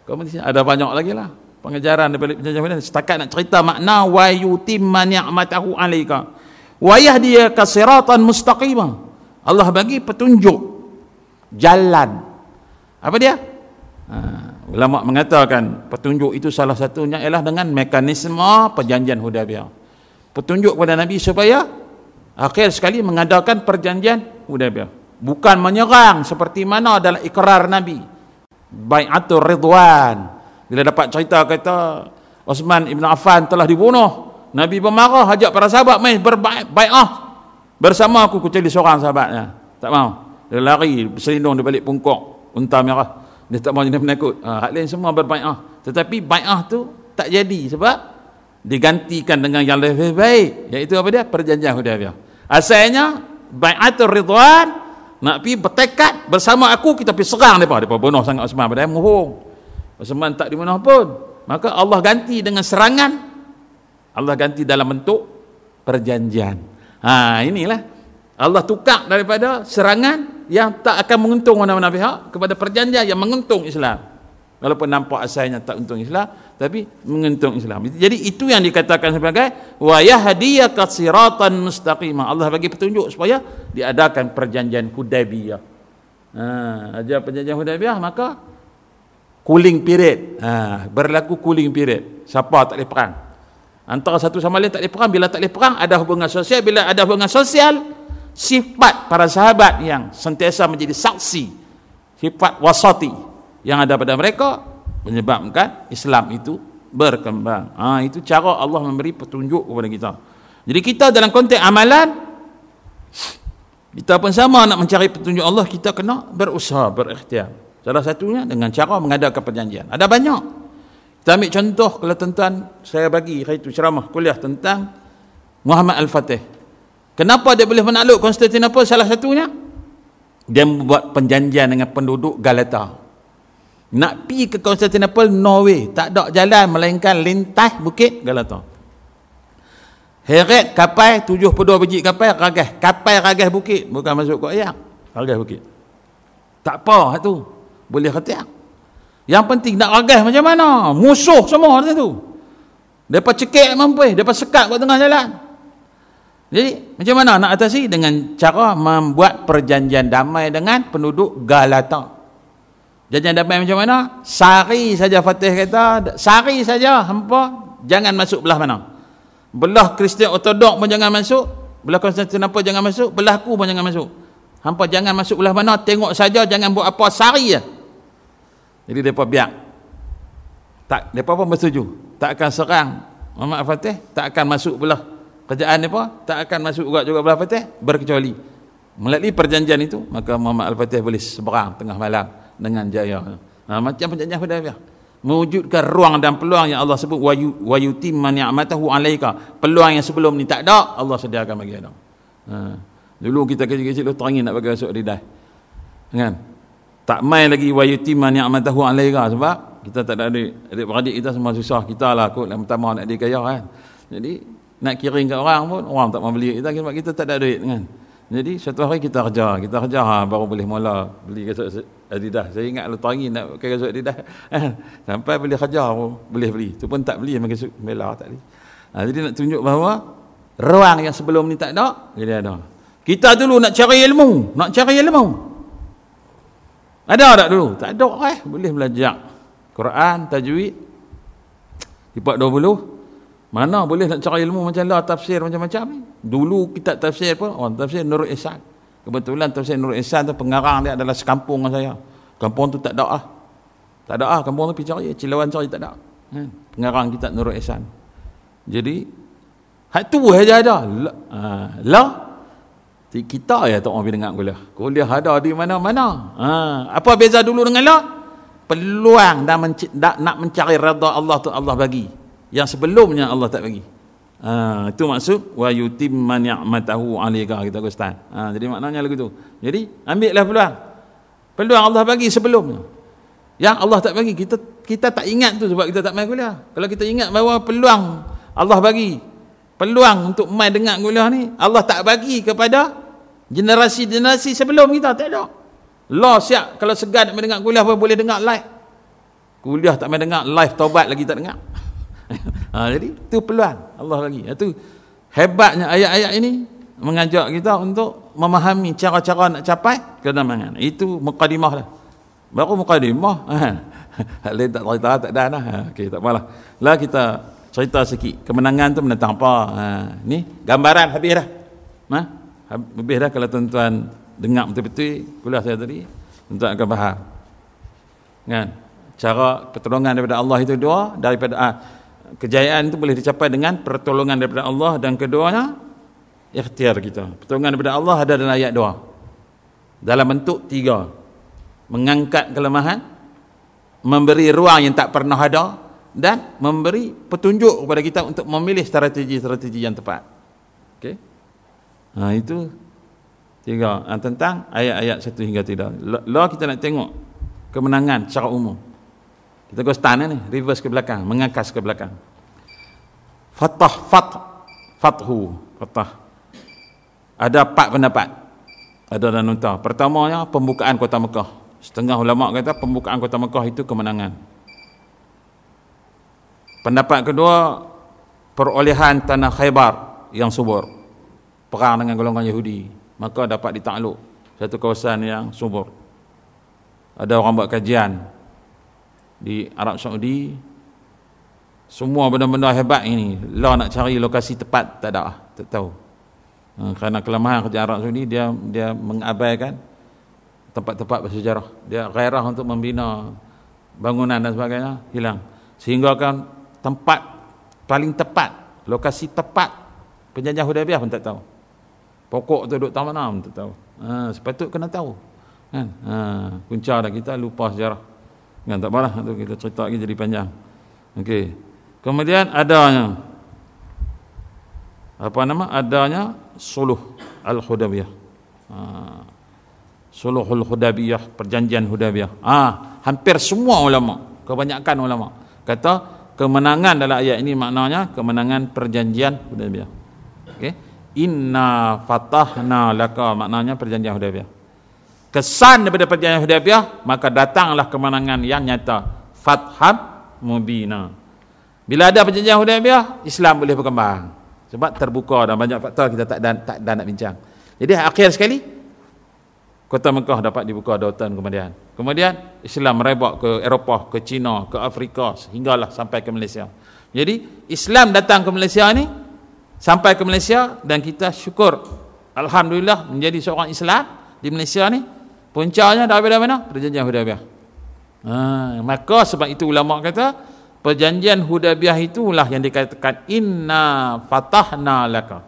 Kemudian ada banyak lagi lah pengejaran daripada penjajah Madinah. Setakat nak cerita makna wa yutimma ni'matahu 'alaika wa yahdiyaka siratan mustaqimah. Allah bagi petunjuk jalan. Apa dia? Ulama mengatakan petunjuk itu salah satunya ialah dengan mekanisme perjanjian Hudaybiyah. Petunjuk kepada Nabi supaya akhir sekali mengadakan perjanjian Hudaybiyah. Bukan menyerang seperti mana dalam ikrar Nabi. Bai'atul Ridwan. Bila dapat cerita kata Osman Ibn Affan telah dibunuh, Nabi bermarah, ajak para sahabat main berbai'ah bersama aku, kecuali seorang sahabatnya tak mau. Dia lari berselindung di balik pungkok unta merah. Dia tak mahu, dia penakut. Hak lain semua berbai'ah. Tetapi bai'ah tu tak jadi sebab digantikan dengan yang lebih baik, iaitu apa dia? Perjanjian Hudaybiyah. Asalnya bai'atul Ridwan, nak pergi bertekad bersama aku, kita pergi serang mereka. Mereka bunuh sangat Osman, padahal menghubung. Osman tak dibunuh pun. Maka Allah ganti dengan serangan. Allah ganti dalam bentuk perjanjian. Inilah Allah tukar daripada serangan yang tak akan menguntung mana-mana pihak kepada perjanjian yang menguntung Islam. Walaupun nampak asalnya tak untung Islam, tapi menguntung Islam. Jadi itu yang dikatakan sebagai wa yahdiyaka siratan mustaqimah. Allah bagi petunjuk supaya diadakan perjanjian Hudaybiyah. Ada perjanjian Hudaybiyah, maka cooling period. Berlaku cooling period. Siapa tak boleh perang? Antara satu sama lain tak boleh perang. Bila tak boleh perang, ada hubungan sosial. Bila ada hubungan sosial, sifat para sahabat yang sentiasa menjadi saksi, sifat wasati yang ada pada mereka, menyebabkan Islam itu berkembang. Itu cara Allah memberi petunjuk kepada kita. Jadi kita dalam konteks amalan, kita pun sama nak mencari petunjuk Allah, kita kena berusaha, berikhtiar. Salah satunya dengan cara mengadakan perjanjian. Ada banyak. Kita ambil contoh, kalau tuan-tuan, saya bagi hari itu ceramah kuliah tentang Muhammad Al-Fatih. Kenapa dia boleh menakluk Konstantinopel? Salah satunya, dia membuat perjanjian dengan penduduk Galata. Nak pergi ke Konstantinopel, no way. Tak ada jalan melainkan lintas bukit Galata. Heret kapal, 72 biji kapal, ragas. Kapal ragas bukit, bukan masuk ke air. Ragas bukit. Tak apa tu. Boleh khatiak. Yang penting nak ragas macam mana? Musuh semua di situ. Depa cekik mampu, depa sekat kat tengah jalan. Jadi macam mana nak atasi? Dengan cara membuat perjanjian damai dengan penduduk Galata. Perjanjian damai macam mana? Sari saja Fatih kata, sari saja hampa jangan masuk belah mana. Belah Kristian Ortodok pun jangan masuk, belah Konstantinopel jangan masuk, belah aku pun jangan masuk. Hampa jangan masuk belah mana, tengok saja, jangan buat apa, sari je. Jadi mereka biar. Tak, mereka pun bersetuju. Tak akan serang Muhammad Al-Fatih, tak akan masuk belah kerajaan mereka, tak akan masuk juga belah Fatih, berkecuali melalui perjanjian itu, maka Muhammad Al-Fatih boleh seberang tengah malam dengan jaya. Macam perjanjian Hudaybiyah. Mewujudkan ruang dan peluang yang Allah sebut wa yutimma ni'matahu 'alaika. Peluang yang sebelum ni tak ada, Allah sediakan bagi ada. Dulu kita kecil-kecil lu teringin nak bagi masuk lidah. Kan? Tak main lagi wa yutimma ni'matahu 'alaika sebab kita tak ada duit. Adik-beradik kita semua susah. Kita lah kot yang pertama nak dikaya kan. Jadi nak kirim kat orang pun orang tak mau beli kita sebab kita tak ada duit kan. Jadi satu hari kita kerja baru boleh mula beli kasut Adidas. Saya ingat lu teringin nak pakai kasut Adidas. Sampai boleh kerja boleh beli. Tu pun tak beli pakai kasut Bella tak beli. Jadi nak tunjuk bahawa ruang yang sebelum ni tak ada, jadi ada. Kita dulu nak cari ilmu. Ada tak dulu? Tak ada boleh belajar Quran, tajwid, Kitab 20. Mana boleh nak cari ilmu macam lah, tafsir macam-macam ni. Dulu kitab tafsir pun, orang tafsir Nurul Ihsan. Kebetulan Tuan Syed Nurul Ihsan tu pengarang dia adalah sekampung dengan saya. Kampung tu tak ada ah. Tak ada ah, kampung tu pergi cari, Cilawan cari tak ada. Kan? Pengarang kitab Nurul Ihsan. Jadi hak tu saja ada. Lah kita ya tak orang pergi dengar kuliah. Kuliah ada di mana-mana. Apa beza dulu dengan lah? Peluang nak mencari redha Allah tu Allah bagi. Yang sebelumnya Allah tak bagi. Itu maksud wa yutimma ni'matahu 'alaika kita Ustaz. Jadi maknanya lagu tu. Jadi ambillah peluang. Peluang Allah bagi sebelumnya. Yang Allah tak bagi kita tak ingat tu sebab kita tak mai kuliah. Kalau kita ingat bahawa peluang Allah bagi, peluang untuk mai dengar kuliah ni Allah tak bagi kepada generasi-generasi sebelum kita, tak ada. Allah siap kalau segan nak mai dengar kuliah pun boleh dengar live. Kuliah tak mai dengar live, taubat lagi tak dengar. Jadi itu peluang Allah bagi. Itu hebatnya ayat-ayat ini mengajak kita untuk memahami cara-cara nak capai kemenangan. Itu mukadimah dah. Baru mukadimah. Lain tak cerita tak dah dah. Okey, tak apalah. Lah kita cerita sikit kemenangan tu menentang apa. Ni gambaran habis dah. Habis dah kalau tuan-tuan dengar betul-betul kuliah saya tadi, tuan-tuan akan faham. Kan? Cara pertolongan daripada Allah itu dua, daripada kejayaan itu boleh dicapai dengan pertolongan daripada Allah, dan keduanya ikhtiar kita. Pertolongan daripada Allah ada dalam ayat 2 dalam bentuk 3: mengangkat kelemahan, memberi ruang yang tak pernah ada, dan memberi petunjuk kepada kita untuk memilih strategi-strategi yang tepat. Okey. Itu 3 tentang ayat-ayat 1 hingga 3. Lah kita nak tengok kemenangan secara umum. Kita go stand ni, reverse ke belakang, mengakas ke belakang. Fathu. Ada 4 pendapat. Ada dalam nota. Pertamanya pembukaan kota Mekah. Setengah ulama kata pembukaan kota Mekah itu kemenangan. Pendapat kedua, perolehan tanah Khaybar yang subur. Perang dengan golongan Yahudi, maka dapat ditakluk satu kawasan yang subur. Ada orang buat kajian di Arab Saudi, semua benda-benda hebat ini, lah nak cari lokasi tepat tak ada, tak tahu. Kerana kelemahan kerajaan Arab Saudi, dia mengabaikan tempat-tempat bersejarah. Dia gairah untuk membina bangunan dan sebagainya, hilang. Sehingga kan tempat paling tepat, lokasi tepat penjajah Hudaybiyah pun tak tahu. Pokok tu duduk tak mana pun tak tahu. Sepatut kena tahu. Kan? Punca dah kita lupa sejarah. Kan, tak apalah, tu kita cerita lagi jadi panjang. Okey. Kemudian adanya adanya suluh al-Hudaybiyah. Suluhul Hudaybiyah, perjanjian Hudaybiyah. Hampir semua ulama, kebanyakan ulama kata kemenangan dalam ayat ini maknanya kemenangan perjanjian Hudaybiyah. Okey. Inna fatahna laka, maknanya perjanjian Hudaybiyah. Kesan daripada perjanjian Hudaybiyah, maka datanglah kemenangan yang nyata, fatham mubina. Bila ada perjanjian Hudaybiyah, Islam boleh berkembang. Sebab terbuka dan banyak faktor kita tak nak bincang. Jadi akhir sekali kota Mekah dapat dibuka 2 tahun kemudian. Kemudian Islam merebak ke Eropah, ke China, ke Afrika, sehinggalah sampai ke Malaysia. Jadi Islam datang ke Malaysia ni, sampai ke Malaysia, dan kita syukur alhamdulillah menjadi seorang Islam di Malaysia ni. Puncanya daripada mana? Perjanjian Hudaybiyah. Maka sebab itu ulama kata perjanjian Hudaybiyah itulah yang dikatakan inna fatahna laka.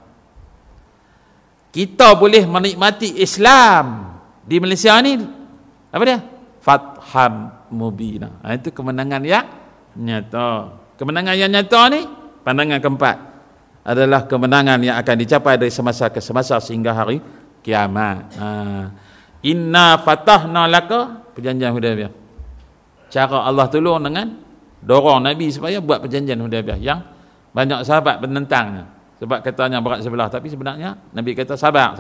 Kita boleh menikmati Islam di Malaysia ni, apa dia? Fatham mubina. Itu kemenangan yang nyata. Kemenangan yang nyata ni, pandangan keempat, adalah kemenangan yang akan dicapai dari semasa ke semasa sehingga hari kiamat. Inna fatahna laka, perjanjian Hudaybiyah. Cara Allah tolong dengan dorong Nabi supaya buat perjanjian Hudaybiyah yang banyak sahabat menentangnya. Sebab katanya berat sebelah, tapi sebenarnya Nabi kata sabar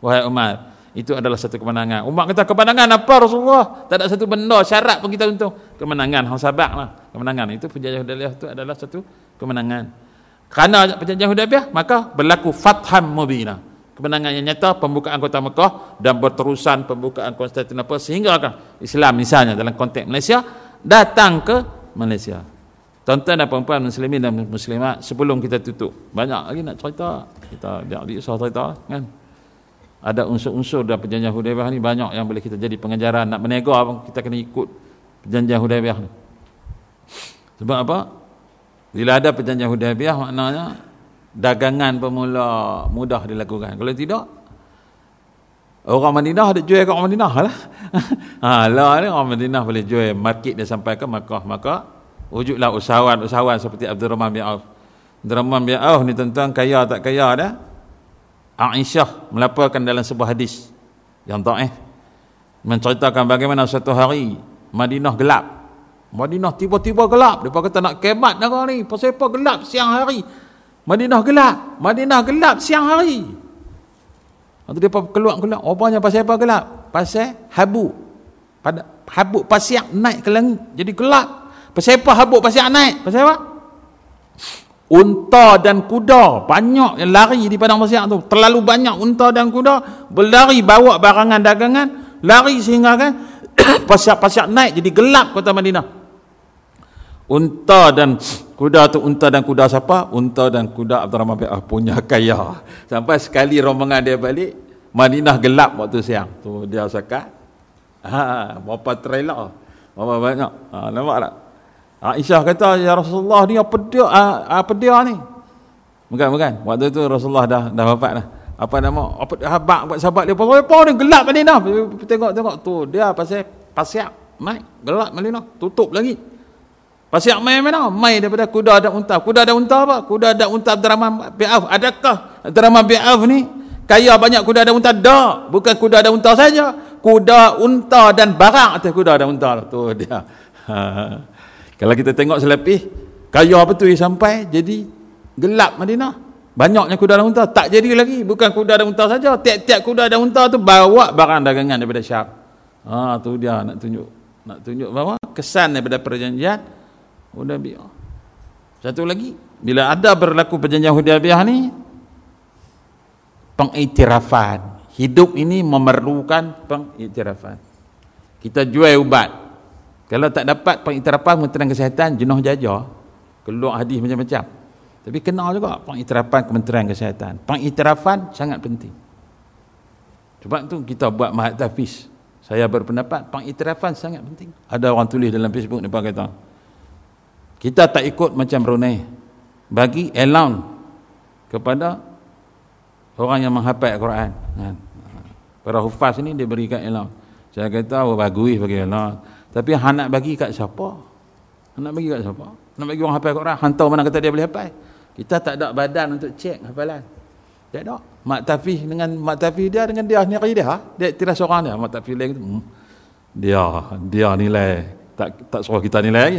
wahai Umar. Itu adalah satu kemenangan. Umar kata kemenangan apa Rasulullah? Tak ada satu benda syarat pun kita untung. Kemenangan, hang sabarlah. Kemenangan itu perjanjian Hudaybiyah itu adalah satu kemenangan. Kerana perjanjian Hudaybiyah, maka berlaku fatham mubina. Kemenangan yang nyata, pembukaan kota Mekah dan berterusan pembukaan Konstantinopel, sehingga Islam misalnya dalam konteks Malaysia datang ke Malaysia. Tuan-tuan dan puan-puan muslimin dan muslimat, sebelum kita tutup, banyak lagi nak cerita. Kita biar dia usah cerita kan. ada unsur-unsur dalam perjanjian Hudaibiyah ni banyak yang boleh kita jadi pengajaran. Nak berniaga pun kita kena ikut perjanjian Hudaibiyah ni. Sebab apa? Bila ada perjanjian Hudaibiyah, maknanya dagangan pemula mudah dilakukan. Kalau tidak, orang Madinah ada jual kat orang Madinah lah. Lah ni orang Madinah boleh jual, market dia sampai ke Makkah. Maka wujudlah usahawan seperti Abdurrahman bin Auf. Abdurrahman bin Auf ni tuan-tuan, kaya tak kaya dah. Aisyah melaporkan dalam sebuah hadis yang dhaif, menceritakan bagaimana satu hari Madinah gelap. Madinah tiba-tiba gelap. Depa kata nak kemat negara ni. Pasal apa gelap siang hari? Madinah gelap siang hari. Lepas tu depa keluar. Rupanya pasal apa gelap? Pasal habuk. Habuk pasiak naik ke langit. Jadi gelap. Pasal apa habuk pasiak naik? Pasal apa? Unta dan kuda banyak yang lari di padang pasiak tu. Terlalu banyak unta dan kuda berlari bawa barangan dagangan, lari sehingga kan pasiak-pasiak naik, jadi gelap kota Madinah. Unta dan kuda siapa? Unta dan kuda Abdurrahman bin Auf punya kaya. Sampai sekali rombongan dia balik, Madinah gelap waktu siang. Tu dia cakap, berapa trailer, berapa banyak. Nampak tak? Aisyah kata, ya Rasulullah ni apa dia ni? Bukan. Waktu tu Rasulullah dah wafat dah. Apa nama? Habaq buat sahabat dia. Apa ni gelap Madinah. Tengok tu dia pasal pasiak mai gelap Madinah. Tutup lagi. Pasiak mai mana? Mai daripada kuda dan unta. Kuda dan unta apa? Kuda dan unta Abdurrahman bin Auf. Adakah Abdurrahman bin Auf ni kaya banyak kuda dan unta? Tak. Bukan kuda dan unta saja. Kuda, unta dan barang atas kuda dan unta. Tu dia. Kalau kita tengok selepih, kaya betul sampai jadi gelap Madinah. Banyaknya kuda dan unta, tak jadi lagi. Bukan kuda dan unta saja, tiap-tiap kuda dan unta tu bawa barang dagangan daripada Syam. Tu dia nak tunjuk bahawa kesan daripada perjanjian Hudaibiyah. Satu lagi, bila ada berlaku perjanjian Hudaibiyah ni, pengiktirafan. Hidup ini memerlukan pengiktirafan. Kita jual ubat. Kalau tak dapat pengiktirafan Kementerian Kesihatan, jenuh jajah. Keluar hadis macam-macam. Tapi kenal juga pengiktirafan Kementerian Kesihatan. Pengiktirafan sangat penting. Sebab tu kita buat mahat tahfiz. Saya berpendapat pengiktirafan sangat penting. Ada orang tulis dalam Facebook ni kata, kita tak ikut macam Brunei. Bagi allowance kepada orang yang menghafal Al-Quran. Para hufaz ni dia berikan allowance. Saya kata bagus bagi allowance. Tapi han nak bagi kat siapa? Nak bagi orang hafal Quran, hantar mana kata dia boleh hafal. Kita tak ada badan untuk cek hafalan. Tak ada. Mak tahfiz dia dengan dia sendiri dia. Dia iktiraf seorang dia. Mak tahfiz lain tu. Dia nilai. Tak suruh kita nilai lagi.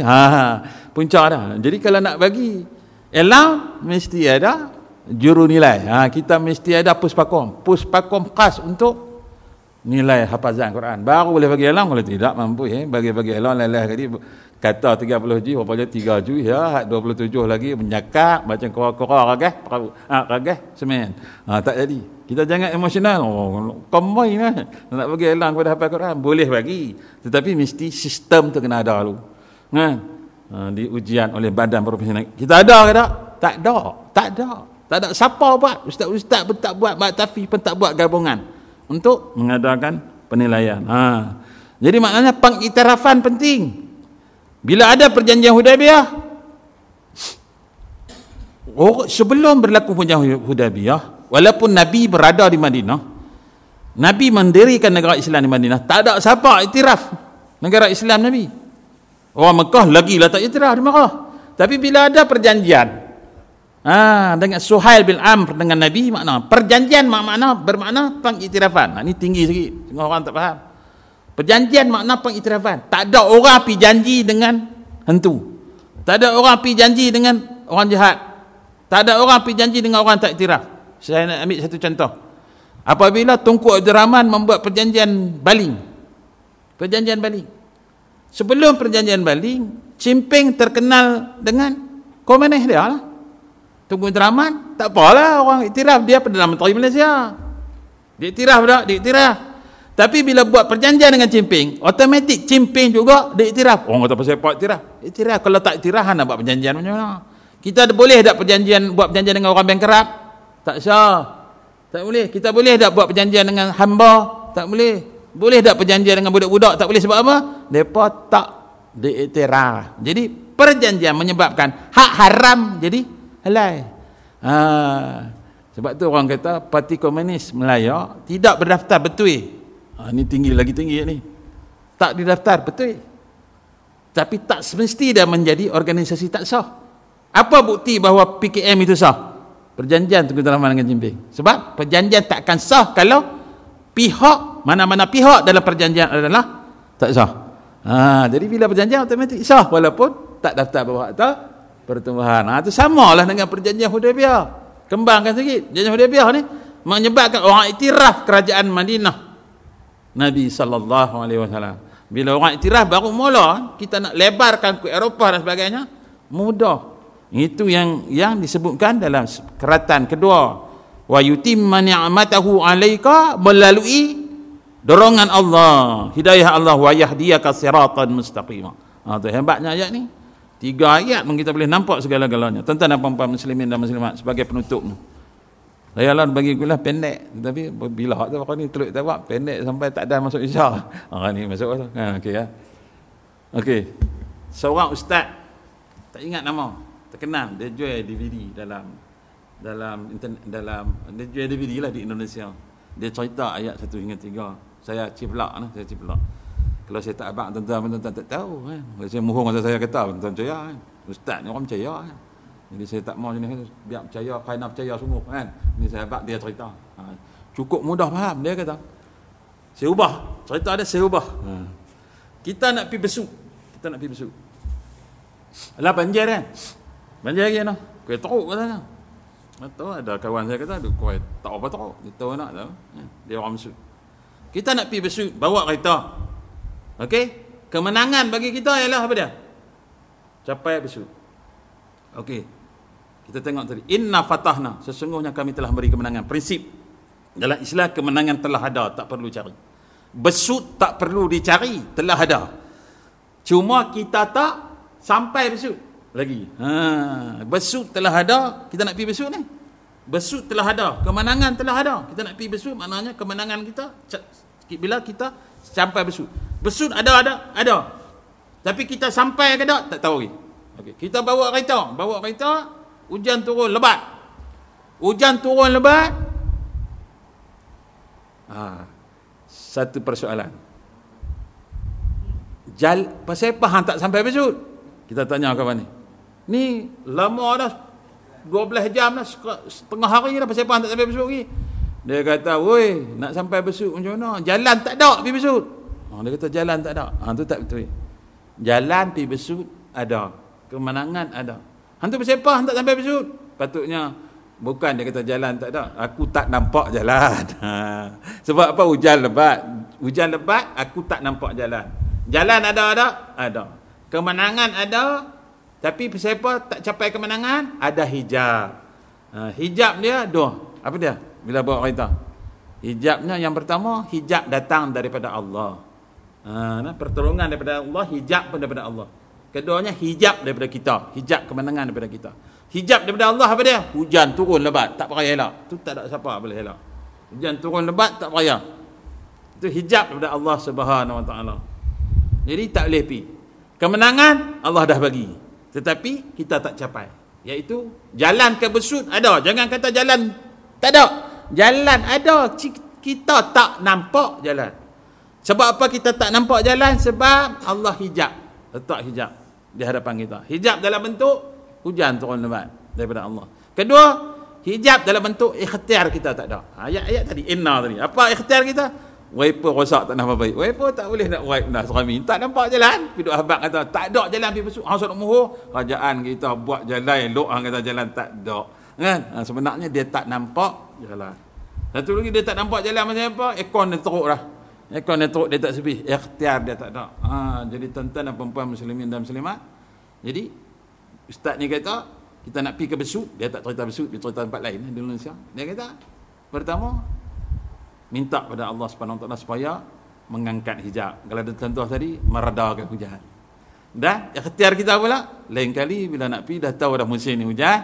Puncak dah. Jadi kalau nak bagi elang mesti ada juru nilai. Kita mesti ada puspakom khas untuk nilai hafazan Quran. Baru boleh bagi elang, kalau tidak mampu bagi elang lelah tadi kata 30 juz rupanya 3 juz ya, 27 lagi menyakak macam kora-kora ragah semen. Tak jadi. Kita jangan emosional. Komoi nak bagi elang kepada hafal Quran, boleh bagi, tetapi mesti sistem tu kena ada dulu. Kan? Di ujian oleh badan profesional. Kita ada ke tak? Tak ada. Siapa buat? Ustaz pun tak buat, mak tahfiz pun tak buat gabungan untuk mengadakan penilaian. Jadi maknanya pengiktirafan penting. Bila ada perjanjian Hudaibiyah, sebelum berlaku perjanjian Hudaibiyah, walaupun Nabi berada di Madinah, Nabi mendirikan negara Islam di Madinah, tak ada siapa iktiraf negara Islam Nabi. Orang Mekah lagilah tak iktiraf di Mekah. Tapi bila ada perjanjian dengan Suhail bin Amr dengan Nabi, makna perjanjian bermakna pengiktirafan. Ini tinggi sikit, tengok orang tak faham. Perjanjian makna pengiktirafan. Tak ada orang pergi janji dengan hantu. Tak ada orang pergi janji dengan orang jahat. Tak ada orang pergi janji dengan orang tak iktiraf. Saya nak ambil satu contoh. Apabila Tunku Abdurrahman membuat perjanjian baling. Sebelum perjanjian baling, Cimping terkenal dengan komunis dia lah. Tunku Abdurrahman, tak apalah orang iktiraf, dia Perdana Menteri Malaysia. Dia iktiraf. Tapi bila buat perjanjian dengan Cimping, automatik Cimping juga dia iktiraf. Orang kata pasal apa iktiraf? Kalau tak iktiraf, nak buat perjanjian macam mana? Kita boleh tak buat perjanjian dengan orang bankrupt? Tak sah. Tak boleh. Kita boleh tak buat perjanjian dengan hamba? Tak boleh. Boleh tak perjanjian dengan budak-budak? Tak boleh. Sebab apa? Mereka tak diiktiraf. Jadi perjanjian menyebabkan hak haram jadi halal. Sebab tu orang kata Parti Komunis Melaya tidak berdaftar betul. Ni tinggi lagi tinggi ni. Tak didaftar betul. Tapi tak semesti dia menjadi organisasi tak sah. Apa bukti bahawa PKM itu sah? Perjanjian Tunku Rahman dengan Jimbing. Sebab perjanjian tak akan sah kalau pihak, mana-mana pihak dalam perjanjian adalah tak sah. Jadi bila perjanjian automatik sah walaupun tak daftar bawah Akta Pertumbuhan. Itu samalah dengan perjanjian Hudaybiyah. Kembangkan sikit. Perjanjian Hudaybiyah ni menyebabkan orang iktiraf kerajaan Madinah Nabi SAW. Bila orang iktiraf baru mula kita nak lebarkan ke Eropah dan sebagainya, mudah. Itu yang disebutkan dalam keratan kedua. Wa yutimma ni'matahu 'alaika, melalui dorongan Allah, hidayah Allah, wa yahdiyaka siratan mustaqima. Tu hebatnya ayat ni. 3 ayat pun kita boleh nampak segala-galanya. Tuan-tuan dan puan-puan muslimin dan muslimat, sebagai penutup ni. Layalah bagi kuliah pendek, tapi bila tu kau ni teluk tawak pendek sampai tak ada masuk isya. Ni masuk tu. Okey ya. Okey. Seorang ustaz, tak ingat nama, terkenal, dia jual DVD dalam dia jual DVD lah di Indonesia. Dia cerita ayat 1 hingga 3. Saya ciplak. Kalau saya tak abang tuan-tuan tak tahu kan. Kalau saya mohon kata saya kata tuan percaya kan. Ustaz ni orang percaya kan. Jadi saya tak mau jenis biar percaya, kena percaya sungguh kan. Ini saya abang dia cerita. Cukup mudah faham dia kata. Saya ubah. Cerita dia saya ubah. Kita nak pergi besuk. Alah banjir kan. Banjir lagi no. Kuih teruk katanya. Betul ada kawan saya kata ada kuih tak apa teruk. Dia tahu nak tahu. Dia orang besuk. Kita nak pergi besuk, bawa kereta. Okey? Kemenangan bagi kita ialah apa dia? Capai besuk. Okey. Kita tengok tadi, inna fatahna, sesungguhnya kami telah beri kemenangan. Prinsip dalam Islam, kemenangan telah ada, tak perlu cari. Besut tak perlu dicari, telah ada. Cuma kita tak sampai besut lagi. Besut telah ada, kita nak pergi besut ni. Besut telah ada, kemenangan telah ada. Kita nak pergi besut, maknanya kemenangan kita bila kita sampai besut. Besut ada. Tapi kita sampai ke tak tahu lagi. Okey, kita bawa kereta, hujan turun lebat. Satu persoalan. Pasal apa hang tak sampai besut? Kita tanya kawan ni. Ni lama dah 12 jam dah, setengah hari dah, pasal apa hang tak sampai besut lagi? Dia kata, "Woi, nak sampai besut macam mana? Jalan tak ada pergi besut." Dia kata jalan tak ada. Tu tak betul. Jalan pergi besut ada. Kemenangan ada. Hang tu pasal apa hang tak sampai besut? Patutnya bukan dia kata jalan tak ada. Aku tak nampak jalan. Sebab apa? Hujan lebat, aku tak nampak jalan. Jalan ada. Kemenangan ada. Tapi pasal apa tak capai kemenangan? Ada hijab. Hijab dia dua. Apa dia? Bila bawa kereta. Hijabnya yang pertama, hijab datang daripada Allah. Pertolongan daripada Allah, hijab pun daripada Allah. Keduanya hijab daripada kita, hijab kemenangan daripada kita. Hijab daripada Allah apa dia? Hujan turun lebat, tak payah elak. Tu tak ada siapa boleh elak. Hujan turun lebat tak payah. Itu hijab daripada Allah Subhanahu Wa Taala. Jadi tak boleh pi. Kemenangan Allah dah bagi, tetapi kita tak capai. Iaitu jalan ke besut ada. Jangan kata jalan tak ada. Jalan ada, kita tak nampak jalan. Sebab apa kita tak nampak jalan? Sebab Allah hijab. Letak hijab di hadapan kita. Hijab dalam bentuk hujan turun lebat daripada Allah. Kedua, hijab dalam bentuk ikhtiar kita tak ada. Ayat-ayat tadi, inna tadi. Apa ikhtiar kita? Wiper rosak tak nampak baik. Wiper tak boleh nak wipe dah serami. Tak nampak jalan. Piduk habak kata, tak ada jalan pergi besuk. Hang sok mohon, kerajaan kita buat jalan elok, hang kata jalan tak ada. Kan? Sebenarnya dia tak nampak jalan. Satu lagi dia tak nampak jalan macam apa? Ekon dia teruk dah. Ekon dia teruk, dia tak sepi. Ikhtiar dia tak ada. Jadi tuan-tuan dan perempuan muslimin dan muslimat. Jadi ustaz ni kata kita nak pergi ke besuk, dia tak cerita besuk, dia cerita tempat lain di Indonesia. Dia kata pertama minta pada Allah Subhanahu Wa Taala supaya mengangkat hijab. Kalau ada contoh tadi meredakan hujan. Dan ikhtiar kita pula lain kali bila nak pergi dah tahu dah musim ni hujan,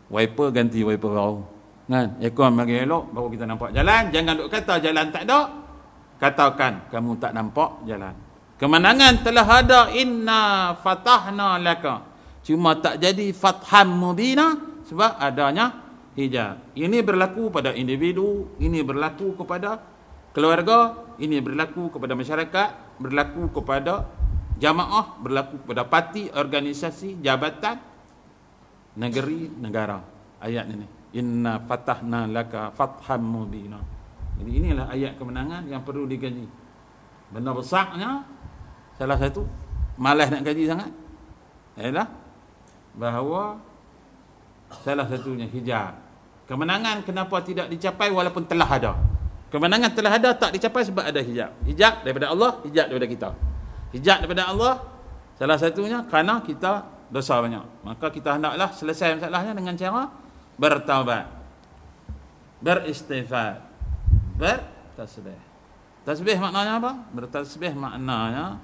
wiper ganti wiper baru. Kan, ekor bagi elok baru kita nampak jalan. Jangan duk kata jalan tak ada. Katakan kamu tak nampak jalan. Kemenangan telah ada, inna fatahna laka. Cuma tak jadi fatham mubina sebab adanya hijab. Ini berlaku pada individu, ini berlaku kepada keluarga, ini berlaku kepada masyarakat, berlaku kepada jamaah, berlaku kepada parti, organisasi, jabatan, negeri, negara. Ayat ini. Inna fatahna laka fatham mubina. Jadi inilah ayat kemenangan yang perlu dikaji. Benda besarnya, salah satu, malas nak kaji sangat, ialah bahawa salah satunya hijab. Kemenangan kenapa tidak dicapai walaupun telah ada? Kemenangan telah ada, tak dicapai sebab ada hijab. Hijab daripada Allah, hijab daripada kita. Hijab daripada Allah, salah satunya kerana kita dosa banyak. Maka kita hendaklah selesai masalahnya dengan cara bertaubat, beristighfar, bertasbih. Tasbih maknanya apa? Bertasbih maknanya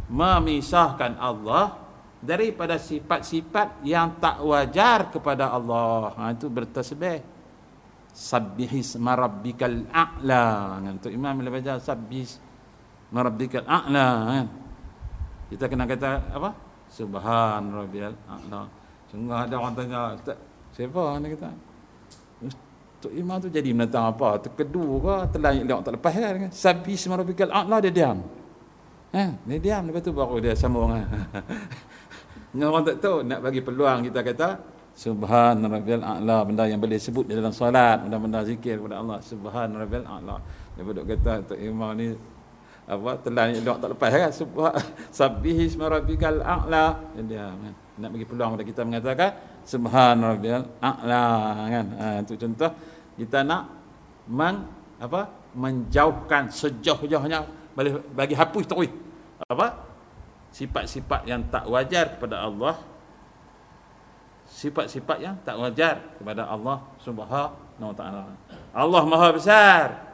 memisahkan Allah daripada sifat-sifat yang tak wajar kepada Allah. Itu bertasbih. Sabbihisma rabbikal a'la. Untuk imam bila baca sabbihisma rabbikal a'la, kita kena kata apa? Subhan rabbiyal a'la. Sungguh ada orang tanya, siapa ni kata? Tok imam tu jadi menentang apa? Terkedu ke? Terlalu dia tak lepas kan? Sabbihisma rabbikal a'la, dia diam. Dia diam, lepas tu baru dia sambung. Orang tak tahu, nak bagi peluang kita kata Subhan rabbiyal a'la, benda yang boleh sebut di dalam solat, benda-benda zikir kepada Allah. Subhan rabbiyal a'la. Dia duk kata tok imam ni apa, telan dia tak lepas kan? Sabbihisma rabbikal a'la. Dia kan. Nak bagi peluang kepada kita mengatakan Subhan rabbiyal a'la kan. Itu contoh kita nak menjauhkan sejauh-jauhnya, bagi hapus terus sifat-sifat yang tak wajar kepada Allah, sifat-sifat yang tak wajar kepada Allah Subhanahu wa taala. Allah Maha Besar,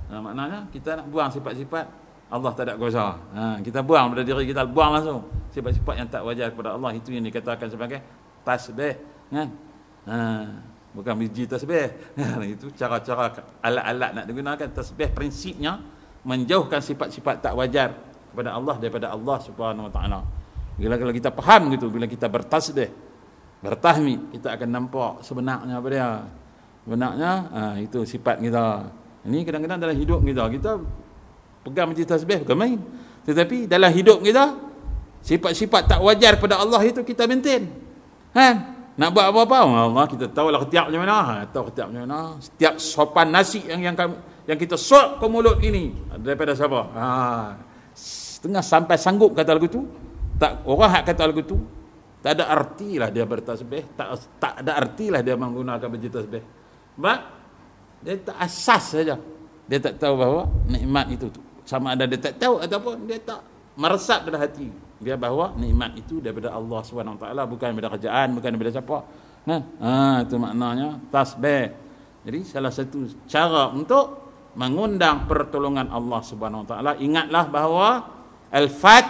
maknanya kita nak buang sifat-sifat Allah tak ada kuasa. Kita buang pada diri kita, buang langsung sifat-sifat yang tak wajar kepada Allah. Itu yang dikatakan sebagai tasbih, kan? Bukan biji tasbih. Itu cara-cara alat-alat nak digunakan. Tasbih prinsipnya menjauhkan sifat-sifat tak wajar kepada Allah daripada Allah Subhanahu wa taala. Bila kita faham gitu, bila kita bertasbih, bertahmid, kita akan nampak sebenarnya apa dia. Sebenarnya itu sifat kita. Ini kadang-kadang dalam hidup kita pegang majlis tasbih bukan main. Tetapi dalam hidup kita, sifat-sifat tak wajar pada Allah itu kita maintain. Nak buat apa-apa, Allah kita tahulah ketiak macam mana. Tahu ketiak macam mana. Setiap sopan nasi yang kita suap ke mulut ini daripada siapa? Setengah sampai sanggup kata lagu tu. Tak, orang hak kata lagu tu, tak ada artilah dia bertasbih, tak ada artilah dia menggunakan majlis tasbih. Sebab dia tak asas saja. Dia tak tahu bahawa nikmat itu tu. Sama ada dia tak tahu ataupun dia tak meresap dalam hati dia bahawa nikmat itu daripada Allah SWT, bukan daripada kerajaan, bukan daripada siapa. Itu maknanya tasbih. Jadi salah satu cara untuk mengundang pertolongan Allah SWT, ingatlah bahawa al-fat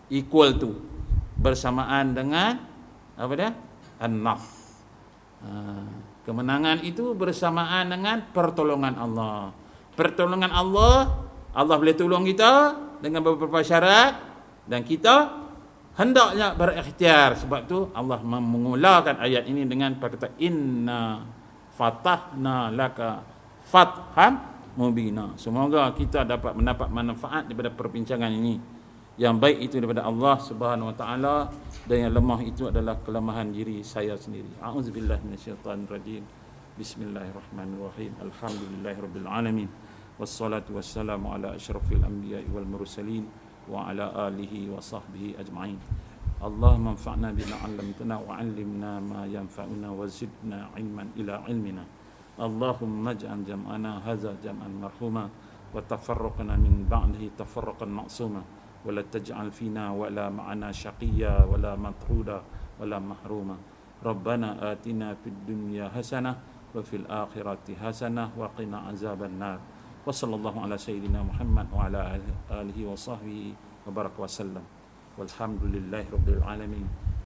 equal to, bersamaan dengan apa dia? An-naf. Kemenangan itu bersamaan dengan pertolongan Allah. Pertolongan Allah boleh tolong kita dengan beberapa syarat, dan kita hendaknya berikhtiar. Sebab tu Allah memulakan ayat ini dengan perkataan inna fatahna laka fatham mubina. Semoga kita dapat mendapat manfaat daripada perbincangan ini. Yang baik itu daripada Allah Subhanahu wa taala, dan yang lemah itu adalah kelemahan diri saya sendiri. A'udzubillahi minasyaitonirrajim. Bismillahirrahmanirrahim. Alhamdulillahirabbil alamin. Wassalatu wassalamu ala asyrafil anbiya'i wal mursalin wa ala alihi wa sahbihi ajma'in. Allahumma anfa'na bima 'allamtana wa 'allimna ma yanfa'una wa zidna 'ilman ila 'ilmina. Allahumma ij'al jam'ana hadza jam'an marhuma wa tafarraqna min ba'dihi tafarraqan ma'suma wa la taj'al fina wa la ma'ana shaqiyya wa la matruda wa la mahruma. Rabbana atina fid dunya hasanah wa fil akhirati hasanah wa qina azaban nar. Wa sallallahu ala sayyidina Muhammad wa ala alihi wa sahbihi wa baraka wa sallam. Walhamdulillahi rabbil alamin.